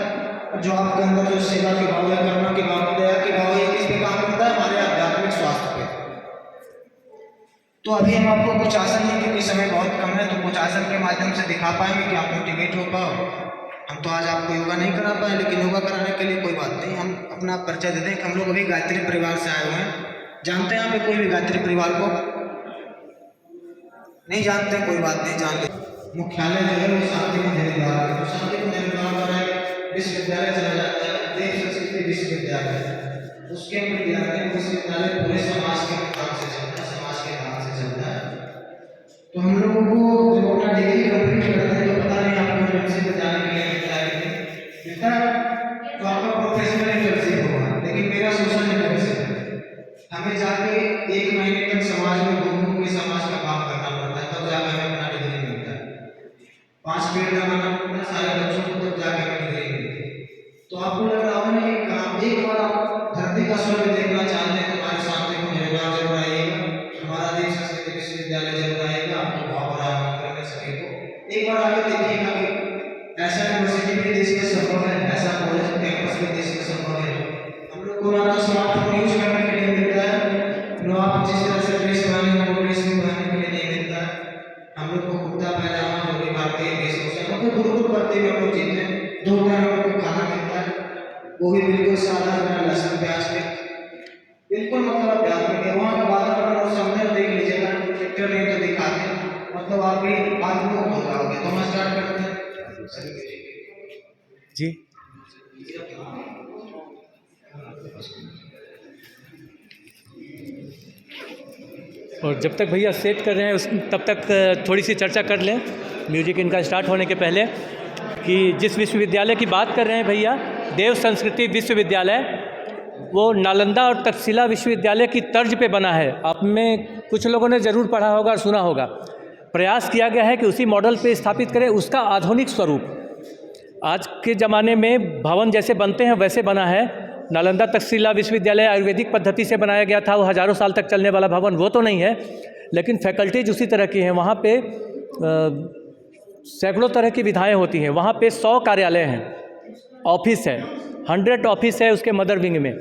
जो आपके अंदर जो सेवा के भाव है, कर्म के भाव, दया के भाव, ये किस पे काम करता है? हमारे आध्यात्मिक स्वास्थ्य पे. तो अभी हम आपको कुछ आसन है, क्योंकि समय बहुत कम है, तो कुछ आसन के माध्यम से दिखा पाएंगे कि आप मोटिवेट हो पाओ. हम तो आज आपको योगा नहीं करा पाए, लेकिन योगा कराने के लिए कोई बात नहीं. हम अपना परिचय देते हैं कि हम लोग अभी गायत्री परिवार से आए हुए हैं. जानते हैं यहाँ पे कोई भी गायत्री परिवार को? नहीं जानते? कोई बात नहीं, जान ले. मुख्यालय जो है वो शांति कुंज द्वार है. तो शांति कुंज द्वार पर एक विश्वविद्यालय चला जाता है, देव संस्कृति विश्वविद्यालय. उसके विद्यार्थी विश्वविद्यालय पूरे समाज के काम से चलता है, समाज के काम से चलता है. तो हम लोगों को जब अपना डिग्री कंप्लीट करते हैं तो पता नहीं आपको यूनिवर्सिटी में जाने के लिए मिलता है कि नहीं मिलता है. तो आपका प्रोफेशनल इंटर्नशिप होगा, लेकिन मेरा सोशल इंटर्नशिप है. हमें जाके 1 महीने तक समाज में घूम के समाज का काम करना पड़ता है, तब जाके हमें अपना डिग्री मिलता है. 5 पेड़ लगाना पड़ता है सारे बच्चों को, तब जाके हमें डिग्री मिलती है. तो आपको लग रहा होगा ना कि काम एक बार आप धरती का स्वर्ग देखना चाहते हैं, तुम्हारे सामने को निर्माण जरूर आएगा, हमारा देश संस्कृति विश्वविद्यालय जरूर आएगा. आपको बहुत बड़ा करेंगे सभी को. एक बार आगे देखिएगा कि ऐसा यूनिवर्सिटी भी देश में संभव है, ऐसा कॉलेज कैंपस भी देश में संभव है. हम लोग को ना तो स्मार्टफोन यूज करने के लिए मिलता है, ना आप जिस तरह से ड्रेस पहने वो ड्रेस भी पहनने के लिए नहीं मिलता है. हम लोग को कुर्ता पैजामा जो भी भारतीय वेशभूषा, हम लोग गुरुकुल करते हुए हम लोग जीते हैं. 2 टाइम हम लोग को खाना मिलता है, वो भी बिल्कुल सादा, बिना लहसुन प्याज के. बिल्कुल मतलब आध्यात्मिक है. वहाँ का वातावरण और सौंदर्य देख लीजिएगा, पिक्चर नहीं तो दिखाते हैं, मतलब आप भी आत्ममुक्त हो जाओगे. तो हम स्टार्ट करते हैं जी. और जब तक भैया सेट कर रहे हैं तब तक थोड़ी सी चर्चा कर लें म्यूजिक इनका स्टार्ट होने के पहले, कि जिस विश्वविद्यालय की बात कर रहे हैं भैया, देव संस्कृति विश्वविद्यालय, वो नालंदा और तक्षशिला विश्वविद्यालय की तर्ज पे बना है. आप में कुछ लोगों ने ज़रूर पढ़ा होगा और सुना होगा. प्रयास किया गया है कि उसी मॉडल पे स्थापित करें उसका आधुनिक स्वरूप. आज के ज़माने में भवन जैसे बनते हैं वैसे बना है. नालंदा तक्षशिला विश्वविद्यालय आयुर्वेदिक पद्धति से बनाया गया था, वो हज़ारों साल तक चलने वाला भवन वो तो नहीं है, लेकिन फैकल्टीज उसी तरह की हैं. वहाँ पे सैकड़ों तरह की विधाएँ होती हैं. वहाँ पे 100 कार्यालय हैं, ऑफिस है, 100 ऑफिस है उसके मदर विंग में.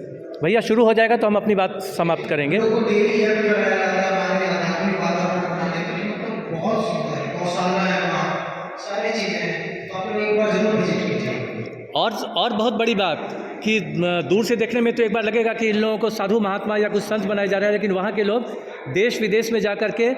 भैया शुरू हो जाएगा तो हम अपनी बात समाप्त करेंगे. लोगों को डेली हेल्प कराया जाता है हमारे आध्यात्मिक वातावरण बनाने के लिए. मतलब बहुत सुंदर है, गौशाला है, वहाँ सारी चीज़ें हैं. तो आप लोग एक बार जरूर विजिट कीजिए. और बहुत बड़ी बात कि दूर से देखने में तो एक बार लगेगा कि इन लोगों को साधु महात्मा या कुछ संत बनाए जा रहे हैं, लेकिन वहाँ के लोग देश विदेश में जा कर के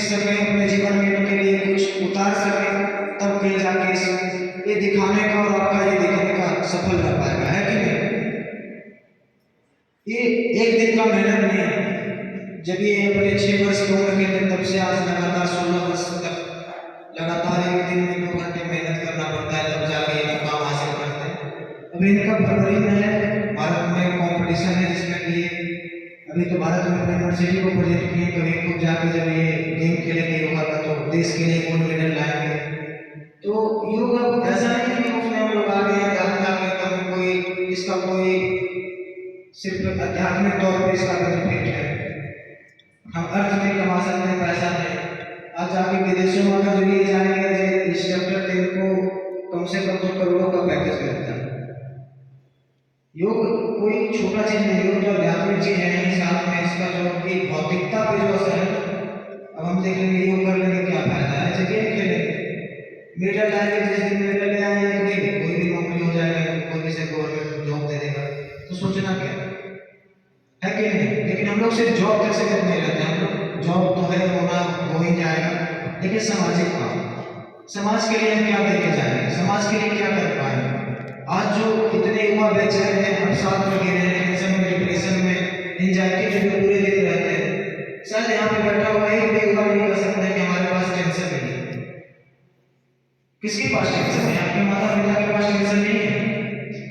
सकें, अपने जीवन में के लिए कुछ उतार सकें, तब कहीं जाके ये दिखाने का और आपका ये देखने का सफल रह पाएगा, है कि नहीं? ये एक दिन का मेहनत नहीं है। जब ये अपने 6 वर्ष की उम्र के थे तब से आज लगातार 16 वर्ष तक लगातार एक दिन में 2 घंटे मेहनत करना पड़ता है, तब जाके ये मुकाम हासिल करते हैं। अभी इनका फरवरी में है, भारत में कंपटीशन है जिसमें कि अभी तो भारत में अपनी यूनिवर्सिटी को प्रेजेंट किए, कभी खुद जाके जब ये गेम खेलेंगे योगा का तो देश के लिए गोल्ड मेडल लाएंगे। तो योगा ऐसा नहीं है कि उसमें हम लोग आगे ध्यान जाके कभी कोई इसका कोई सिर्फ आध्यात्मिक तौर पर इसका बेनिफिट है, हम अर्थ नहीं कमा सकते, पैसा नहीं। आज जाके विदेशों में अगर जो ये जाएंगे इंस्ट्रक्टर तो इनको कम से कम तो करोड़ों का पैकेज मिलता है। योग कोई छोटा चीज नहीं, योग तो आध्यात्मिक चीज है, साथ में इसका जो कि भौतिकता पे जो असर है। अब हम देख लेंगे योग कर लेंगे क्या फायदा है, जैसे गेम खेलेंगे मेडल लाएंगे, जिस दिन मेडल ले आएंगे तो कोई भी नौकरी हो जाएगा, कोई भी से गवर्नमेंट जॉब दे देगा, तो सोचना क्या है कि नहीं? लेकिन हम लोग सिर्फ जॉब तक सीमित नहीं रहते, हम लोग जॉब तो है होना हो ही जाएगा, लेकिन सामाजिक काम, समाज के लिए हम क्या देके जाएंगे, समाज के लिए क्या कर पाएंगे? आज जो इतने युवा बेचैन हैं, हम साथ में गिरे हैं, टेंशन में, डिप्रेशन में, एंजाइटी में पूरे दिन रहते हैं। शायद यहाँ पे बैठा हुआ एक भी युवा नहीं कर सकता है कि हमारे पास टेंशन नहीं है। किसके पास टेंशन है? आपके माता पिता के पास टेंशन नहीं है,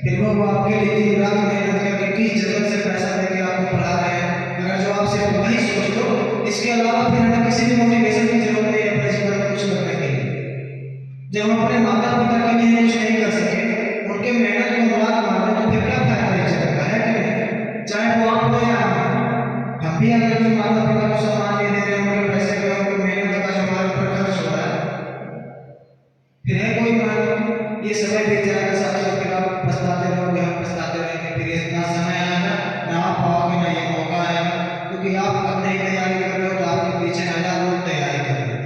फिर वो आपके लिए दिन रात मेहनत करके किस जगह से पैसा देके आपको पढ़ा रहे हैं। अगर जो आप सिर्फ वही सोच लो, इसके अलावा फिर हमें किसी भी मोटिवेशन की जरूरत नहीं है अपने जीवन में कुछ करने के लिए। जब हम अपने माता पिता के लिए कुछ नहीं कर सके, उनके मेहनत को मुराद माने, तो फिर क्या फायदा इस जगह का, है कि नहीं? चाहे वो आप हो या हम भी अगर जो माता पिता को सम्मान नहीं दे रहे हैं, उनके पैसे का, उनकी मेहनत का जो हमारे ऊपर खर्च हो रहा है, फिर है कोई मान ये समय बीत जाएगा, साथियों, फिर आप पछताते रहोगे, हम पछताते रहेंगे, फिर इतना समय आएगा ना आप पाओगे ना ये मौका आएगा, क्योंकि आप अब नहीं तैयारी कर रहे हो तो आपके पीछे हजार लोग तैयारी कर रहे हैं।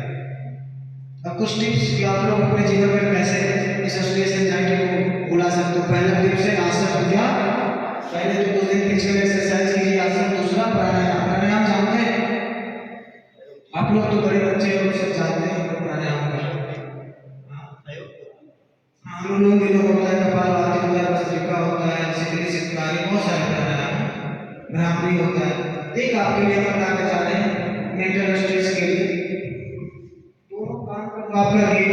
अब कुछ टिप्स कि आप लोग अपने जीवन में कैसे इस स्ट्रेस एंजाइटी को भुला सकते हो। पहला टिप से आसन क्या, पहले तो 2 दिन पिछले एक्सरसाइज कीजिए, आसन। दूसरा प्राणायाम। प्राणायाम जानते हैं आप लोग, तो बड़े बच्चे लोग सब जानते हैं प्राणायाम का। अनुलोम विलोम होता है, कपालभाति होता है, भस्त्रिका होता है, शीतली शीतकारी, बहुत सारे प्राणायाम, भ्रामरी होता है। एक आपके लिए बता के जा रहे हैं मेंटल स्ट्रेस के लिए, दोनों काम करना आपका रेट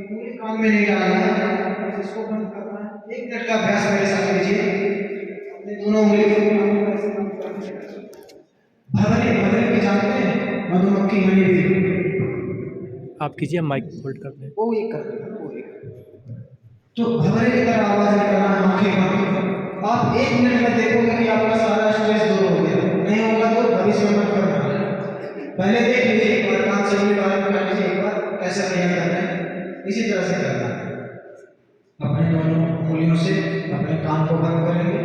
पूरे काम में नहीं डालना है, इसको बंद करना है। 1 मिनट का अभ्यास मेरे साथ कीजिए, अपने दोनों उंगली को भवरे भवरे की जानते हैं, मधुमक्खी मणि भी आप कीजिए, माइक होल्ड कर दें। वो ये कर देना, वो ये तो भवरे की तरह आवाज निकलना, आंखें बंद। आप 1 मिनट में देखोगे कि आपका सारा स्ट्रेस दूर हो गया। नहीं होगा तो भविष्य में मत करना, पहले देख लीजिए एक बार, 5 सेकंड के बारे में कर लीजिए एक बार कैसे प्रयास करना है, इसी तरह से करना है। अपने दोनों उंगलियों से अपने कान को बंद करेंगे,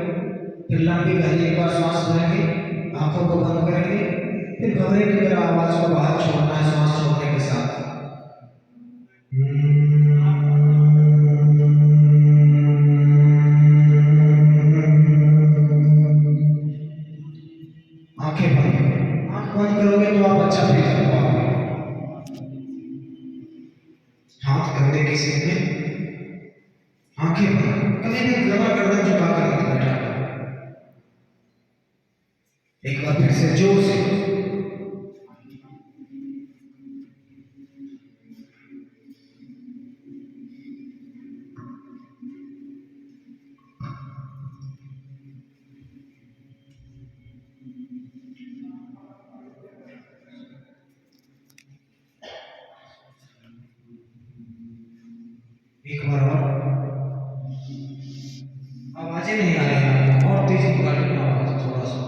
फिर लंबी गहरी एक बार सांस लेंगे, आंखों को बंद करेंगे, फिर भवरे की तरह आवाज को बाहर छोड़ना है सांस छोड़ने के साथ। आंखें बंद, आंख बंद करोगे तो आप अच्छा फील कर पाओगे। हाथ कंधे की सीध में, आंखें बंद, कभी भी गर्दन झुका कर मत बैठा करो। एक बार फिर से जोर से, एक बार और। आवाजें नहीं आ रही हैं, और तेज निकालिए आवाज थोड़ा सा।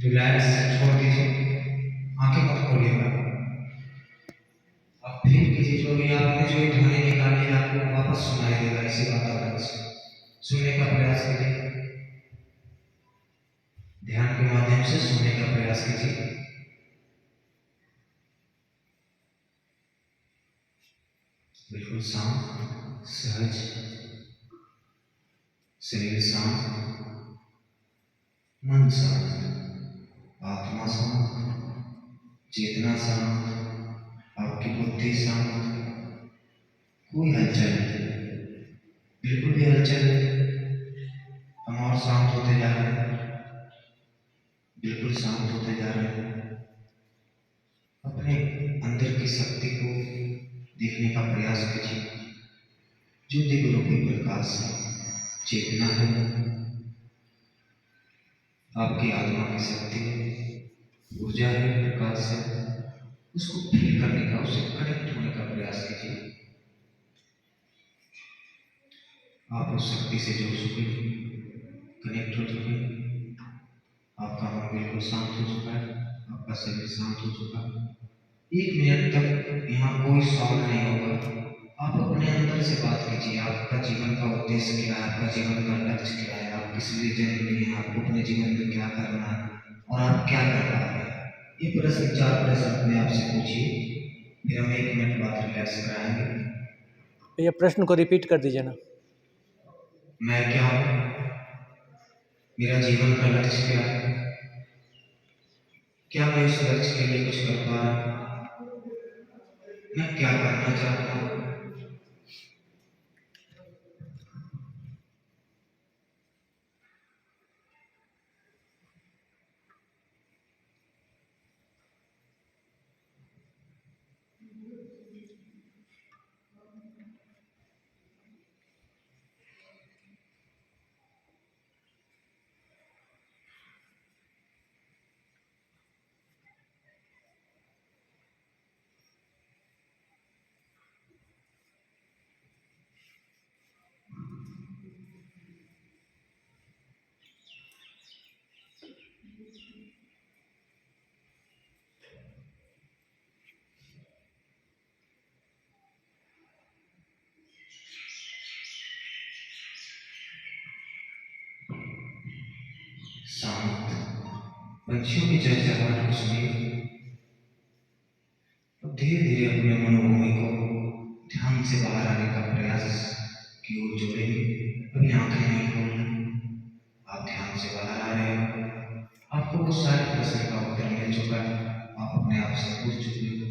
रिलैक्स, छोड़ दीजिए, आंखें मत खोलिएगा। आप फील कीजिए जो भी आपने जो ध्वनि निकाली है आपको वापस सुनाई देगा इसी वातावरण से। सुनने का प्रयास कीजिए, ध्यान के माध्यम से सुनने का प्रयास कीजिए। बिल्कुल शांत, सहज, शरीर शांत, मन शांत, आत्मा शांत, चेतना शांत, आपकी बुद्धि शांत, कोई हलचल नहीं, बिल्कुल भी हलचल नहीं। हम और शांत होते जा रहे हैं, बिल्कुल शांत होते जा रहे हैं। अपने अंदर की शक्ति को देखने का प्रयास कीजिए, जो दिव्य रूपी प्रकाश है, चेतना है, आपकी आत्मा की शक्ति है, ऊर्जा है, प्रकाश है, उसको फील करने का, उससे कनेक्ट होने का प्रयास कीजिए। आप उस शक्ति से जुड़ चुके, कनेक्ट हो चुके, आपका मन बिल्कुल शांत हो चुका है, आपका शरीर शांत हो चुका है। 1 मिनट तक यहाँ कोई साउंड नहीं होगा। आप अपने अंदर से बात कीजिए, आपका जीवन का उद्देश्य क्या है, आपका जीवन का लक्ष्य क्या है, आप किस लिए जन्म लिए हैं, आपको अपने जीवन में क्या करना है और आप क्या कर पा रहे हैं। ये प्रश्न 4 प्रश्न अपने आप से पूछिए, फिर हम 1 मिनट बाद रिलैक्स कराएंगे। ये प्रश्न को रिपीट कर दीजिए ना। मैं क्या हूँ, मेरा जीवन का लक्ष्य क्या है, क्या मैं इस लक्ष्य के लिए कुछ कर पा रहा हूँ, मैं क्या करना चाहता हूँ। शांत पंछियों की चहचहाहट को सुनिए। अब धीरे धीरे अपने मनोभूमि को ध्यान से बाहर आने का प्रयास की ओर जोड़ेंगे। अभी आंखें नहीं खोलना, आप ध्यान से बाहर आ रहे हो। आपको बहुत सारे प्रश्न का उत्तर मिल चुका है, आप अपने आप से पूछ चुके हो।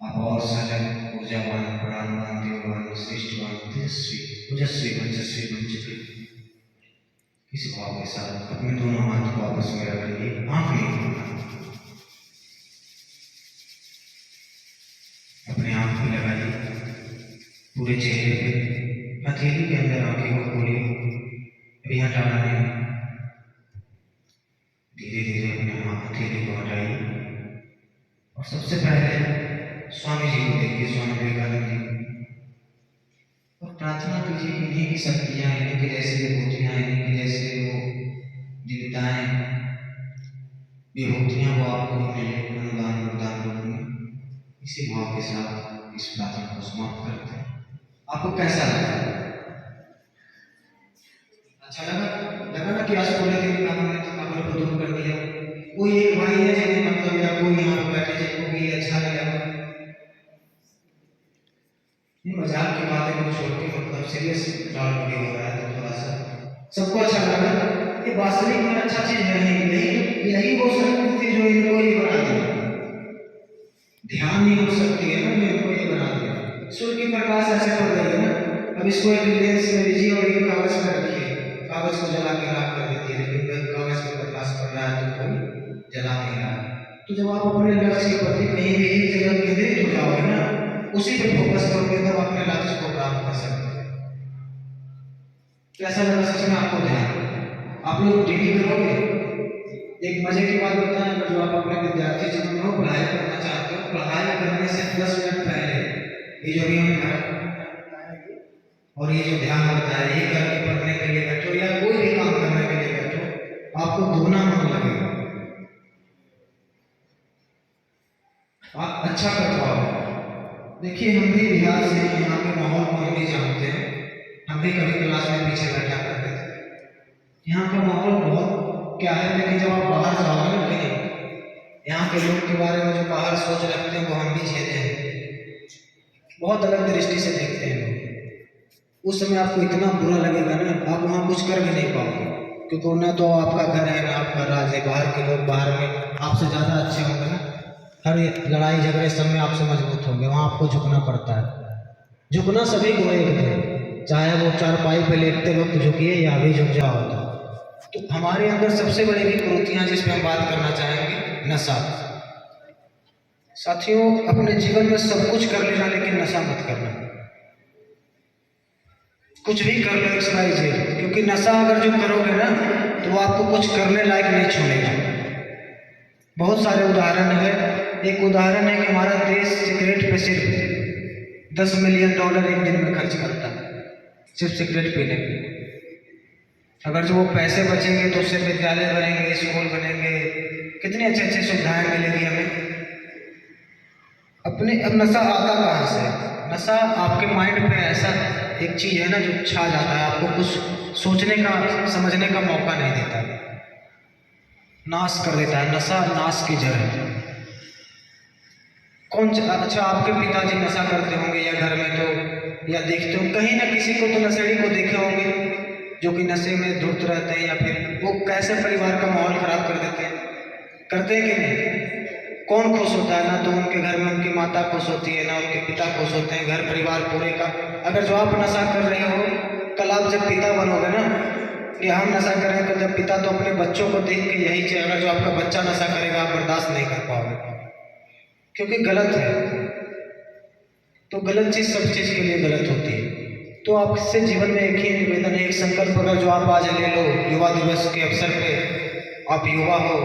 आप और सजग, ऊर्जावान, प्राणवान, देववान, श्रेष्ठवान, तेजस्वी, ओजस्वी, वंचस्वी बन चुके। इस भाव के साथ अपने दोनों हाथ को आपस में रख लीजिए, आंख नहीं खोलना। अपने आंख को लगाइए पूरे चेहरे पे, हथेली के अंदर आंखें को खोलिए, अभी हटाना नहीं। धीरे धीरे अपने हथेली को हटाइए और सबसे पहले स्वामी जी को देखिए, स्वामी विवेकानंद जी, और प्रार्थना कीजिए कि इन्हीं की शक्तियाँ, इन्हीं के जैसे विभूतियाँ, इन्हीं के जैसे वो दिव्यताएं, विभूतियाँ वो आपको मिले, अनुदान वरदान रूप में। इसी भाव के साथ इस प्रार्थना को समाप्त करते हैं। आपको कैसा लगा? अच्छा लगा ना कि आज पूरे दिन का हमने थकावट को दूर कर दिया। कोई एक भाई है जिन्हें मतलब, या कोई यहाँ पे बैठे जिनको भी अच्छा नहीं लगा, ये मजाक की बातें को छोड़ के मतलब सीरियस टॉक हो रहा है, तो थोड़ा सा सबको अच्छा लगा। ये वास्तविक में अच्छा चीज है, यही वो शक्ति थी जो इनको ये बना दिया। ध्यान नहीं हो सकती है ना, जो इनको ये बना दिया। सूर्य की प्रकाश ऐसे पड़ रही है ना, अब इसको एक लेंस में लीजिए और एक कागज में रखिए, कागज को जला के राख कर देती है, लेकिन कागज में प्रकाश पड़ रहा है तो कोई जला नहीं रहा। तो जब आप अपने लक्ष्य के प्रति कहीं भी एक जगह केंद्रित हो जाओगे ना, उसी पे फोकस करोगे तब अपने लक्ष्य को प्राप्त कर सकते हैं। कैसा लगा सच में आपको ध्यान? आप लोग डेली करोगे? एक मजे की बात बताएं, जो आप अपने विद्यार्थी जीवन में पढ़ाई करना चाहते हो, पढ़ाई करने से 10 मिनट पहले ये जो भी हमें और ये जो ध्यान होता है, ये करके पढ़ने के लिए बैठो या कोई भी काम करने के लिए बैठो, आपको दोना मन लगेगा, आप अच्छा कर पाओगे। देखिए हम भी बिहार से, यहाँ के माहौल को हम भी जानते हैं, हम भी कभी क्लास में पीछे बैठा करते थे। यहाँ का माहौल बहुत क्या है, लेकिन जब आप बाहर जाओगे ना कहीं, यहाँ के लोग के बारे में जो बाहर सोच रखते हैं वो हम भी झेले हैं, बहुत अलग दृष्टि से देखते हैं लोग। उस समय आपको इतना बुरा लगेगा ना, आप वहाँ कुछ कर भी नहीं पाओगे, क्योंकि ना तो आपका घर है ना आपका राज है। बाहर के लोग बाहर में आपसे ज़्यादा अच्छे होंगे ना, हर लड़ाई झगड़े सब में आपसे मजबूत होंगे, वहाँ आपको झुकना पड़ता है। झुकना सभी को एक है, चाहे वो चारपाई पे लेटते वक्त झुकिए या अभी झुक जाओ। तो हमारे अंदर सबसे बड़ी विकृतियाँ जिस पे हम बात करना चाहेंगे, नशा। साथियों, अपने जीवन में सब कुछ कर लेना लेकिन नशा मत करना। कुछ भी कर लो एक्सरसाइज, क्योंकि नशा अगर जो करोगे ना तो वो आपको कुछ करने लायक नहीं छोड़ेगा। बहुत सारे उदाहरण है। एक उदाहरण है कि हमारा देश सिगरेट पे सिर्फ $10 मिलियन एक दिन में खर्च करता है, सिर्फ सिगरेट पीने पे। अगर जो वो पैसे बचेंगे तो उससे विद्यालय बनेंगे, स्कूल बनेंगे, कितनी अच्छी अच्छी सुविधाएं मिलेंगी हमें। अपने अब नशा आता कहाँ से? नशा आपके माइंड पे ऐसा एक चीज़ है ना जो छा जाता है, आपको कुछ सोचने का समझने का मौका नहीं देता, नाश कर देता है। नशा नाश की जड़ है। अच्छा, आपके पिताजी नशा करते होंगे या घर में तो, या देखते हो कहीं ना किसी को तो नशेड़ी को देखे होंगे जो कि नशे में धुत रहते हैं, या फिर वो कैसे परिवार का माहौल खराब कर देते हैं। करते हैं कि नहीं? कौन खुश होता है? ना तो उनके घर में उनकी माता खुश होती है, ना उनके पिता खुश होते हैं, घर परिवार पूरे का। अगर जो आप नशा कर रहे हो, कल आप जब पिता बनोगे ना, कि हम नशा कर रहे हैं, जब पिता तो अपने बच्चों को देख के यही चाहिए। अगर जो आपका बच्चा नशा करेगा आप बर्दाश्त नहीं कर पाओगे, क्योंकि गलत है। तो गलत चीज़ सब चीज़ के लिए गलत होती है। तो आपसे जीवन में एक ही निवेदन है, एक संकल्प अगर जो आप आज ले लो, युवा दिवस के अवसर पे आप युवा हो।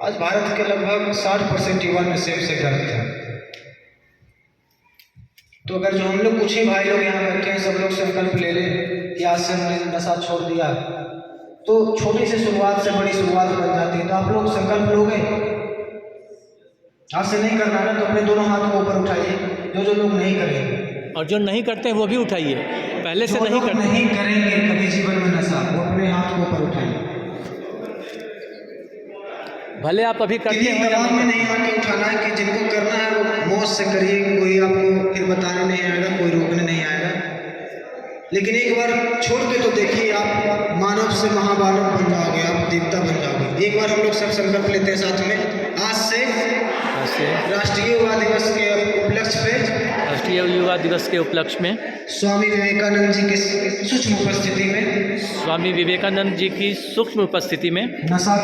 आज भारत के लगभग 60% युवा नशे से ग्रस्त हैं। तो अगर जो हम लोग कुछ ही भाई लोग यहाँ बैठे हैं, सब लोग संकल्प ले लें कि आज से हमने नशा छोड़ दिया, तो छोटी सी शुरुआत से बड़ी शुरुआत बन जाती है। तो आप लोग संकल्प लोगे? आज से नहीं करना ना, तो अपने दोनों हाथ को ऊपर उठाइए। जो लोग नहीं करेंगे, और जो नहीं करते हैं वो भी उठाइए, पहले से जो नहीं लोग करते। नहीं करेंगे कभी जीवन में नशा, वो अपने हाथ को ऊपर उठाइए। भले आप अभी करते किसी हो या दबाव में नहीं। नहीं आके उठाना है कि जिनको करना है वो मौज से करिए। कोई आपको फिर बताने नहीं आएगा, कोई रोकने नहीं आएगा। लेकिन एक बार छोड़ के तो देखिए, आप मानव से महामानव बन जाओगे, आप देवता बन जाओगे। एक बार हम लोग सब संकल्प लेते हैं साथ में। आज से राष्ट्रीय युवा दिवस के उपलक्ष्य पे, राष्ट्रीय युवा दिवस के उपलक्ष्य में स्वामी विवेकानंद जी की सूक्ष्म उपस्थिति में, स्वामी विवेकानंद जी की सूक्ष्म उपस्थिति में नशा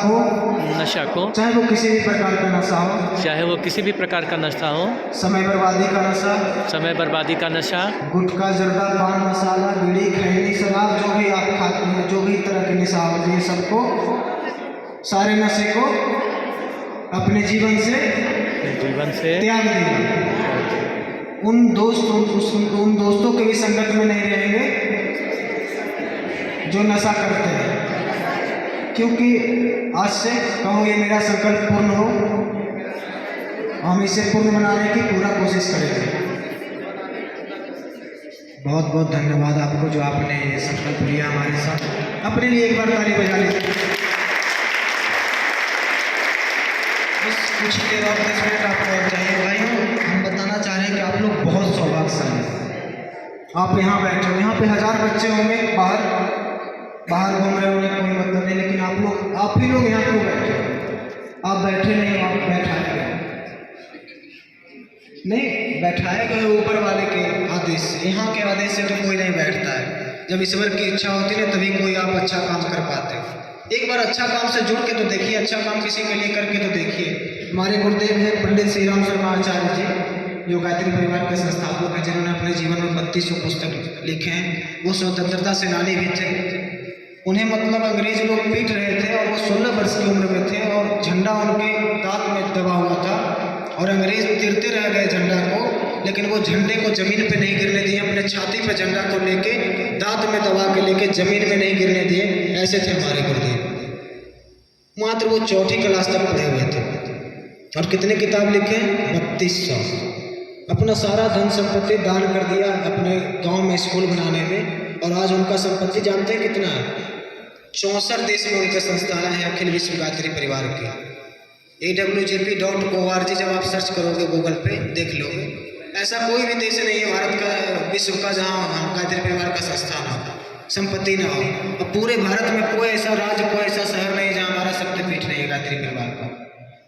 को, चाहे वो किसी भी प्रकार का नशा हो, चाहे वो किसी भी प्रकार का नशा हो, समय बर्बादी का नशा, समय बर्बादी का नशा, गुटखा, जर्दा, पान मसाला, बीड़ी, खैनी, शराब, जो भी आप खाते हैं, जो भी तरह के नशा होते हैं, सबको, सारे नशे को अपने जीवन से त्याग देंगे। उन दोस्तों के भी संगत में नहीं रहेंगे जो नशा करते हैं। क्योंकि आज से कहो ये मेरा संकल्प पूर्ण हो, हम इसे पूर्ण बनाने की पूरा कोशिश करेंगे। बहुत बहुत धन्यवाद आपको जो आपने ये संकल्प लिया हमारे साथ। अपने लिए एक बार ताली बजा लीजिए। बस कुछ देर और 10 मिनट आपको और चाहिए। भाइयों, हम बताना चाह रहे हैं कि आप लोग बहुत सौभाग्यशाली हैं। आप यहाँ बैठे हो, यहाँ पे 1000 बच्चे होंगे बाहर घूम रहे होंगे, कोई मतलब नहीं, लेकिन आप ही लोग यहाँ क्यों बैठे हो? आप बैठे नहीं हो, आप बैठाए गए नहीं, बैठाए गए ऊपर वाले के आदेश से। यहाँ के आदेश से तो कोई नहीं बैठता है। जब ईश्वर की इच्छा होती है तभी कोई आप अच्छा काम कर पाते हो। एक बार अच्छा काम से जुड़ के तो देखिए, अच्छा काम किसी के लिए करके तो देखिए। हमारे गुरुदेव हैं पंडित श्री राम शर्मा आचार्य जी, जो गायत्री परिवार के संस्थापक हैं, जिन्होंने अपने जीवन में 3200 पुस्तक लिखे हैं। वो स्वतंत्रता सेनानी भी थे। उन्हें मतलब अंग्रेज लोग पीट रहे थे और वो 16 वर्ष की उम्र में थे और झंडा उनके दांत में दबा हुआ था और अंग्रेज तीरते रह गए झंडा को, लेकिन वो झंडे को जमीन पे नहीं गिरने दिए। अपने छाती पे झंडा को लेके दांत में दबा के लेके जमीन में नहीं गिरने दिए। ऐसे थे हमारे गुरुदेव। मात्र वो 4ठी क्लास तक पढ़े हुए थे और कितने किताब लिखे? 3200। अपना सारा धन संपत्ति दान कर दिया अपने गांव में स्कूल बनाने में। और आज उनका संपत्ति जानते हैं कितना है? 64 देश में उनके संस्थान हैं अखिल विश्व गायत्री परिवार के। awjp.org जब आप सर्च करोगे गूगल पे देख लोगे। ऐसा कोई भी देश नहीं है भारत का, विश्व का, जहाँ गायत्री परिवार का संस्थान हो, संपत्ति ना हो। और पूरे भारत में कोई ऐसा राज्य, कोई ऐसा शहर नहीं जहाँ हमारा शक्तिपीठ नहीं है गायत्री परिवार का।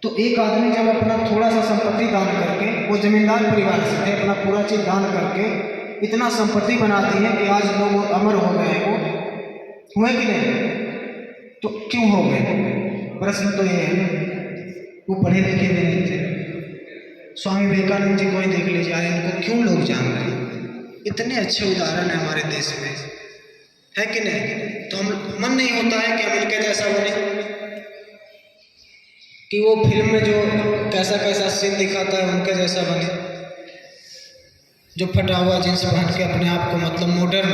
तो एक आदमी जब अपना थोड़ा सा संपत्ति दान करके, वो जमींदार परिवार से थे, अपना पूरा चीज दान करके इतना संपत्ति बनाती है कि आज लोग अमर हो गए हैं, वो हुए कि नहीं? तो क्यों हो गए? प्रश्न तो ये है, वो पढ़े लिखे भी नहीं थे। स्वामी विवेकानंद जी को ही देख लीजिए, इनको क्यों लोग जान रहे हैं? इतने अच्छे उदाहरण है हमारे देश में, है कि नहीं? तो हम मन नहीं होता है कि हम इनके जैसा बने, कि वो फिल्म में जो कैसा कैसा सीन दिखाता है उनके जैसा बने, जो फटा हुआ जींस पहन के अपने आप को मतलब मॉडर्न।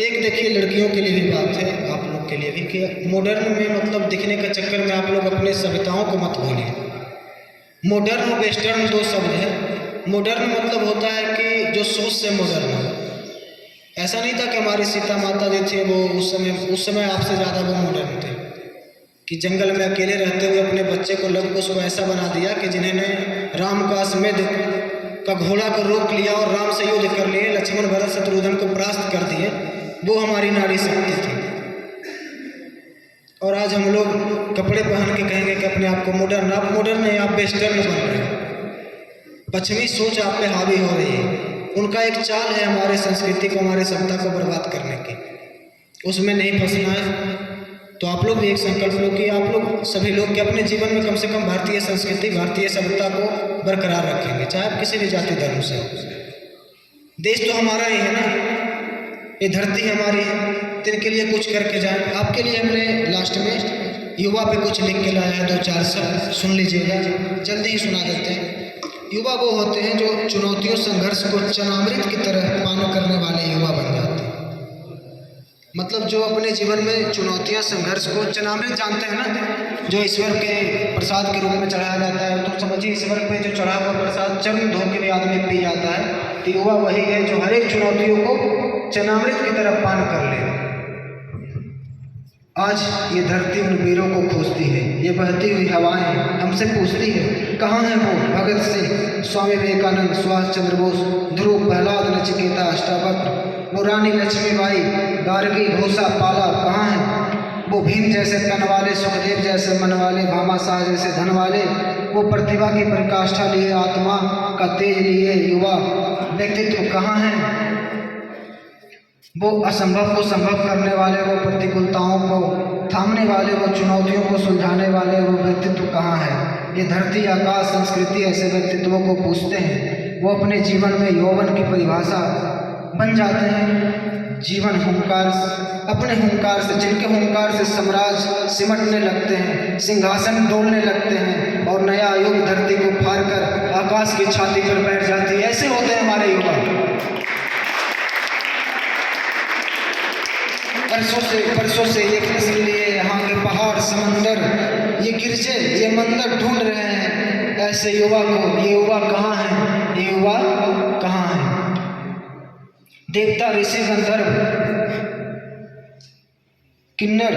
एक देखिए लड़कियों के लिए भी बात है, आप लोग के लिए भी, कि मॉडर्न में मतलब दिखने के चक्कर में आप लोग अपने सभ्यताओं को मत भूलिए। मॉडर्न और वेस्टर्न दो शब्द है। मॉडर्न मतलब होता है कि जो सोच से मॉडर्न हो। ऐसा नहीं था कि हमारी सीता माता जो थे वो उस समय आपसे ज़्यादा वो मॉडर्न थे, कि जंगल में अकेले रहते हुए अपने बच्चे को लव कुश को ऐसा बना दिया कि जिन्होंने राम का अश्वमेध का घोड़ा को रोक लिया और राम से युद्ध कर लिए, लक्ष्मण भरत शत्रुघ्न को परास्त कर दिए। वो हमारी नारी शक्ति थी। और आज हम लोग कपड़े पहन के कहेंगे कि अपने आप को मॉडर्न, आप मॉडर्न नहीं, आप वेस्टर्न बन रहे हो। पश्चिमी सोच आप पे हावी हो रही है। उनका एक चाल है हमारे संस्कृति को, हमारे सभ्यता को बर्बाद करने की, उसमें नहीं फंसना है। तो आप लोग भी एक संकल्प लो कि आप लोग सभी लोग के अपने जीवन में कम से कम भारतीय संस्कृति, भारतीय सभ्यता को बरकरार रखेंगे, चाहे आप किसी भी जाति धर्म से हो। देश तो हमारा ही है ना, ये धरती हमारी है, तो इनके लिए कुछ करके जाए। आपके लिए हमने लास्ट में युवा पे कुछ लिख के लाया है, 2-4 शब्द सुन लीजिएगा, जल्दी ही सुना देते हैं। युवा वो होते हैं जो चुनौतियों संघर्ष को चनामृत की तरह पान करने वाले युवा बन जाते हैं। मतलब जो अपने जीवन में चुनौतियां, संघर्ष को चनामृत जानते हैं ना, जो ईश्वर के प्रसाद के रूप में चढ़ाया जाता है, तो समझिए ईश्वर पे जो चढ़ा हुआ प्रसाद चरण धो के भी आदमी पी जाता है। तो युवा वही है जो हर एक चुनौतियों को चनामृत की तरह पान कर ले। आज ये धरती उन वीरों को खोजती है, ये बहती हुई हवाएं हमसे पूछती है, कहाँ है वो भगत सिंह, स्वामी विवेकानंद, सुभाष चंद्र बोस, ध्रुव, प्रहलाद, नचिकेता, अष्टावक्र, वो रानी लक्ष्मीबाई, गार्गी, घोषा, पाला, कहाँ हैं वो भीम जैसे तन वाले, सुखदेव जैसे मन वाले, भामाशाह जैसे धन वाले, वो प्रतिभा की परिकाष्ठा लिए, आत्मा का तेज लिए युवा व्यक्तित्व कहाँ हैं? वो असंभव को संभव करने वाले, वो प्रतिकूलताओं को थामने वाले, वो चुनौतियों को सुलझाने वाले, वो व्यक्तित्व कहाँ है? ये धरती, आकाश, संस्कृति ऐसे व्यक्तित्वों को पूछते हैं। वो अपने जीवन में यौवन की परिभाषा बन जाते हैं। जीवन हुंकार, अपने हुंकार से, जिनके हुंकार से साम्राज्य सिमटने लगते हैं, सिंहासन डोलने लगते हैं और नया युग धरती को फाड़ कर आकाश की छाती पर बैठ जाती है। ऐसे होते हैं हमारे युवा। परसों से ये प्रश्न लिए, यहाँ के पहाड़, समंदर, ये गिरजे, ये मंदिर ढूंढ रहे हैं ऐसे युवा को। ये युवा कहाँ है? ये युवा कहाँ है? देवता, ऋषि, गंधर्व, किन्नर,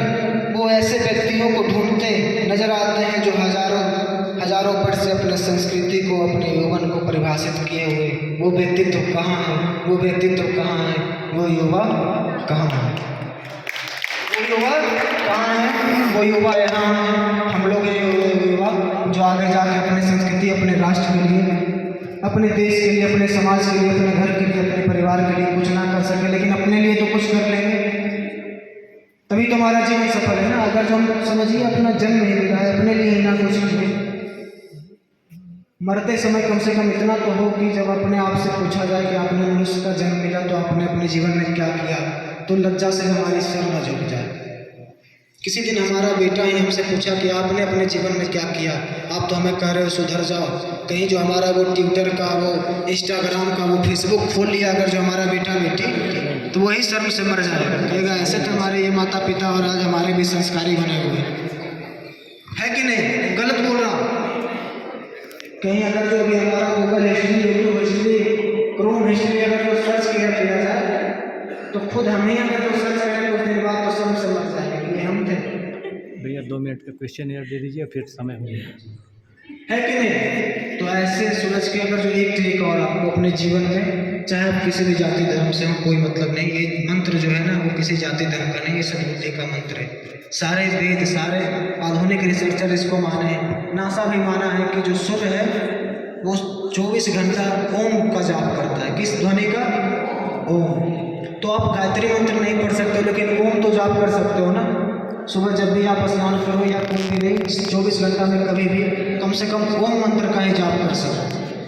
वो ऐसे व्यक्तियों को ढूंढते नजर आते हैं जो हजारों वर्ष से अपने संस्कृति को, अपने यौवन को परिभाषित किए हुए। वो व्यक्तित्व कहाँ है? वो व्यक्तित्व कहाँ है? वो युवा कहाँ है? वो युवा कहाँ है? वो युवा यहाँ है। हम लोग ये युवा जो आगे जाके अपने संस्कृति, अपने राष्ट्र के लिए, अपने देश के लिए, अपने समाज के लिए, अपने घर के लिए, अपने परिवार के लिए कुछ ना कर सके, लेकिन अपने लिए तो कुछ कर लेंगे, तभी तो हमारा जीवन सफल है ना। अगर जो हम समझिए अपना जन्म ही मिला है, अपने लिए ही ना कुछ किए, मरते समय कम से कम इतना तो हो कि जब अपने आप से पूछा जाए कि आपने मनुष्य का जन्म मिला तो आपने अपने जीवन में क्या किया, तो लज्जा से हमारी सर न झुक जाए। किसी दिन हमारा बेटा ही हमसे पूछा कि आपने अपने जीवन में क्या किया, आप तो हमें कह रहे हो सुधर जाओ। कहीं जो हमारा वो ट्विटर का, वो इंस्टाग्राम का, वो फेसबुक खोल लिया अगर जो हमारा बेटा बेटी, तो वही शर्म से मर जाएगा, कहेगा ऐसे तो हमारे ये माता पिता और आज हमारे भी संस्कारी बने हुए है कि नहीं? गलत बोल रहा हूँ? कहीं अगर जो भी हमारा Google history, YouTube history, Chrome history अगर जो सर्च किया जाए तो खुद हम ही अगर जो सर्च करें कुछ दिन बाद तो सब समझ जाएंगे कि हम थे। भैया 2 मिनट का क्वेश्चन यार दे दीजिए, फिर समय हो गया है कि नहीं? तो ऐसे सोच के अगर जो एक ट्रिक और आपको अपने अपने जीवन में, चाहे आप किसी भी जाति धर्म से हो, कोई मतलब नहीं। ये मंत्र जो है ना वो किसी जाति धर्म का नहीं, ये सद्बुद्धि का मंत्र है। सारे वेद, सारे आधुनिक रिसर्चर इसको माने हैं। नासा भी माना है कि जो सूर्य है वो 24 घंटा ओम का जाप करता है। किस ध्वनि का? ओम। तो आप गायत्री मंत्र नहीं पढ़ सकते, लेकिन ओम तो जाप कर सकते हो ना। सुबह जब भी आप स्नान करो या कोई भी नहीं, 24 घंटा में कभी भी कम से कम ओम मंत्र का ही जाप कर सकते।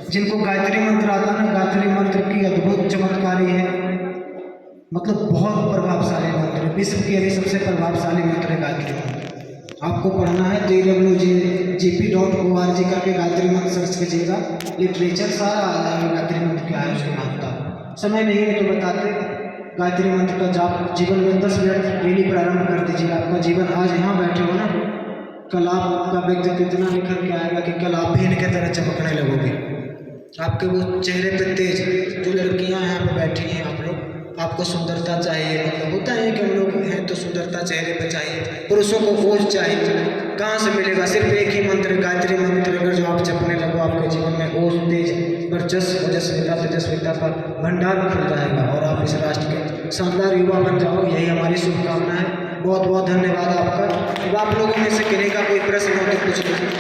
जिनको गायत्री मंत्र आता है ना, गायत्री मंत्र की अद्भुत चमत्कारी है, मतलब बहुत प्रभावशाली मंत्र है। विश्व के अभी सबसे प्रभावशाली मंत्र है गायत्री मंत्र। आपको पढ़ना है www.gp.org करके गायत्री मंत्र सर्च कीजिएगा, लिटरेचर सारा आ जाएगा गायत्री मंत्र क्या है, उसकी महत्ता। समय नहीं है तो बताते, गायत्री मंत्र का जाप जीवन में 10 मिनट डेली प्रारंभ कर दीजिए। आपका जीवन आज यहाँ बैठे हो ना, कल आपका व्यक्तित्व इतना निखर के आएगा कि कल आप भी इनके तरह चमकने लगोगे। आपके वो चेहरे पे तेज, जो लड़कियाँ यहाँ पे बैठी हैं आप लोग, आपको सुंदरता चाहिए, मतलब होता है कि हम लोग हैं तो सुंदरता चेहरे पे चाहिए। पुरुषों को ओज चाहिए, कहाँ से मिलेगा? सिर्फ एक ही मंत्र, गायत्री मंत्र अगर जो आप जपने लगो, आपके जीवन में ओज, तेज, वर्चस्व, ओजस्विता, तेजस्विता का भंडार खुल जाएगा और आप इस राष्ट्र के शानदार युवा बन जाओ। यही हमारी शुभकामना है। बहुत बहुत धन्यवाद आपका। अब आप लोगों में से किसी का कोई प्रश्न हो तो पूछ लीजिए।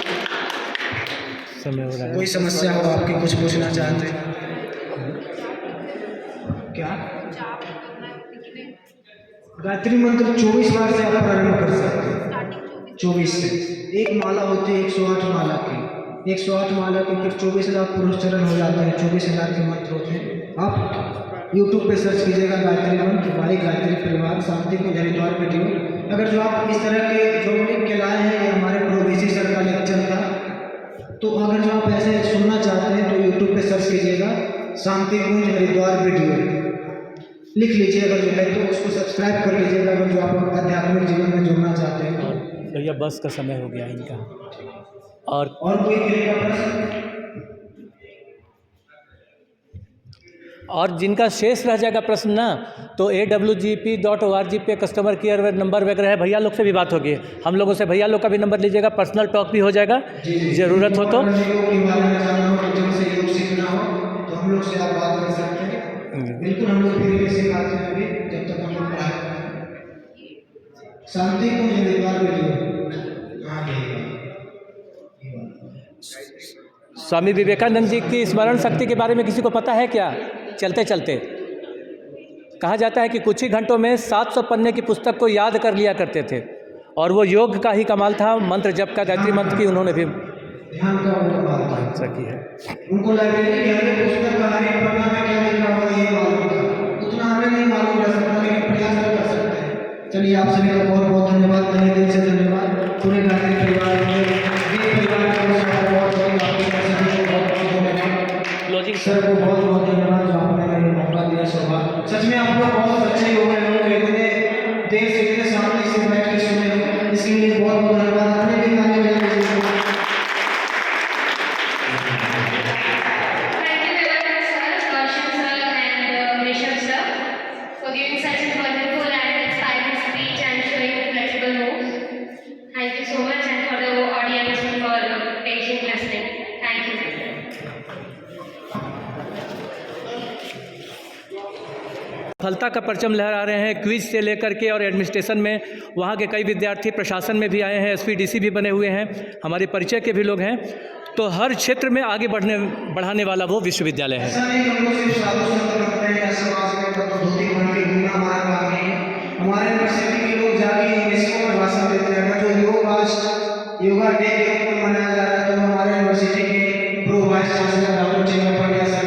समय हो रहा है। कोई समस्या हो आपकी, कुछ पूछना चाहते हैं क्या? गायत्री मंत्र 24 बार से आप प्रारंभ कर सकते हैं। 24 से एक माला होती है 108 माला की, 108 माला के फिर 24,000 पुरुष चरण हो जाते हैं, 24,000 के मंत्र होते हैं। आप यूट्यूब पे सर्च कीजिएगा गायत्री मंत्र बाई गायत्री परिवार शांति कुंज हरिद्वार वीडियो। अगर जो आप इस तरह के जो लिख के लाए हैं, ये हमारे प्रोविसी सर का लेक्चर था, तो अगर जो आप ऐसे सुनना चाहते हैं तो यूट्यूब पे सर्च कीजिएगा शांति कुंज हरिद्वार वीडियो, लिख लीजिए। अगर जो है तो उसको सब्सक्राइब कर लीजिएगा, अगर जो आप आध्यात्मिक जीवन में जुड़ना चाहते हैं तो। भैया बस का समय हो गया इनका। और कोई किसी का प्रश्न? और जिनका शेष रह जाएगा प्रश्न ना, तो awgp.org पे कस्टमर केयर नंबर वगैरह है, भैया लोग से भी बात होगी। हम लोगों से भैया लोग का भी नंबर लीजिएगा, पर्सनल टॉक भी हो जाएगा, ज़रूरत हो तो। हम लोग से आप बात कर सकते हैं, बिल्कुल हम लोग फ्री में सिखाते हैं अभी, जब तक हम लोग पढ़ाई शांति कुंज हरिद्वार वीडियो। स्वामी विवेकानंद जी की स्मरण शक्ति के बारे में किसी को पता है क्या? चलते चलते कहा जाता है कि कुछ ही घंटों में 700 पन्ने की पुस्तक को याद कर लिया करते थे, और वो योग का ही कमाल था, मंत्र जप का, गायत्री मंत्र की उन्होंने भी ध्यान का मंत्र की है। उनको लाइब्रेरी के हर पुस्तक का हर एक पन्ना में क्या लिखा हुआ ये मालूम था, उतना हमें नहीं मालूम रह सकता, लेकिन प्रयास तो कर सकते हैं। चलिए आप सभी का बहुत बहुत धन्यवाद, तहे दिल से धन्यवाद। पूरे गायत्री परिवार सर को बहुत बहुत धन्यवाद जो आपने हमें मौका दिया। सौभाग्य, सच में आप लोग बहुत अच्छे हो गए लोग, इतने देर से इतने शांति से बैठ के सुने, इसके लिए बहुत बहुत धन्यवाद। अपने भी ताली बजा दीजिए। सफलता का परचम लहरा रहे हैं, क्विज से लेकर के और एडमिनिस्ट्रेशन में वहाँ के कई विद्यार्थी प्रशासन में भी आए हैं, एसपीडीसी भी बने हुए हैं, हमारे परिचय के भी लोग हैं। तो हर क्षेत्र में आगे बढ़ाने वाला वो विश्वविद्यालय है। ऐसा नहीं हम लोग सिर्फ साधु संत रखते हैं, समाज में तो धोती पहन के घूमना हमारा काम नहीं है। हमारे यूनिवर्सिटी के लोग जाके यूनेस्को में भाषण देते हैं। अगर जो योग आज योगा डे के रूप में मनाया जा रहा है, तो हमारे यूनिवर्सिटी के प्रो वाइस चांसलर डॉक्टर चिन्मय पंड्या सर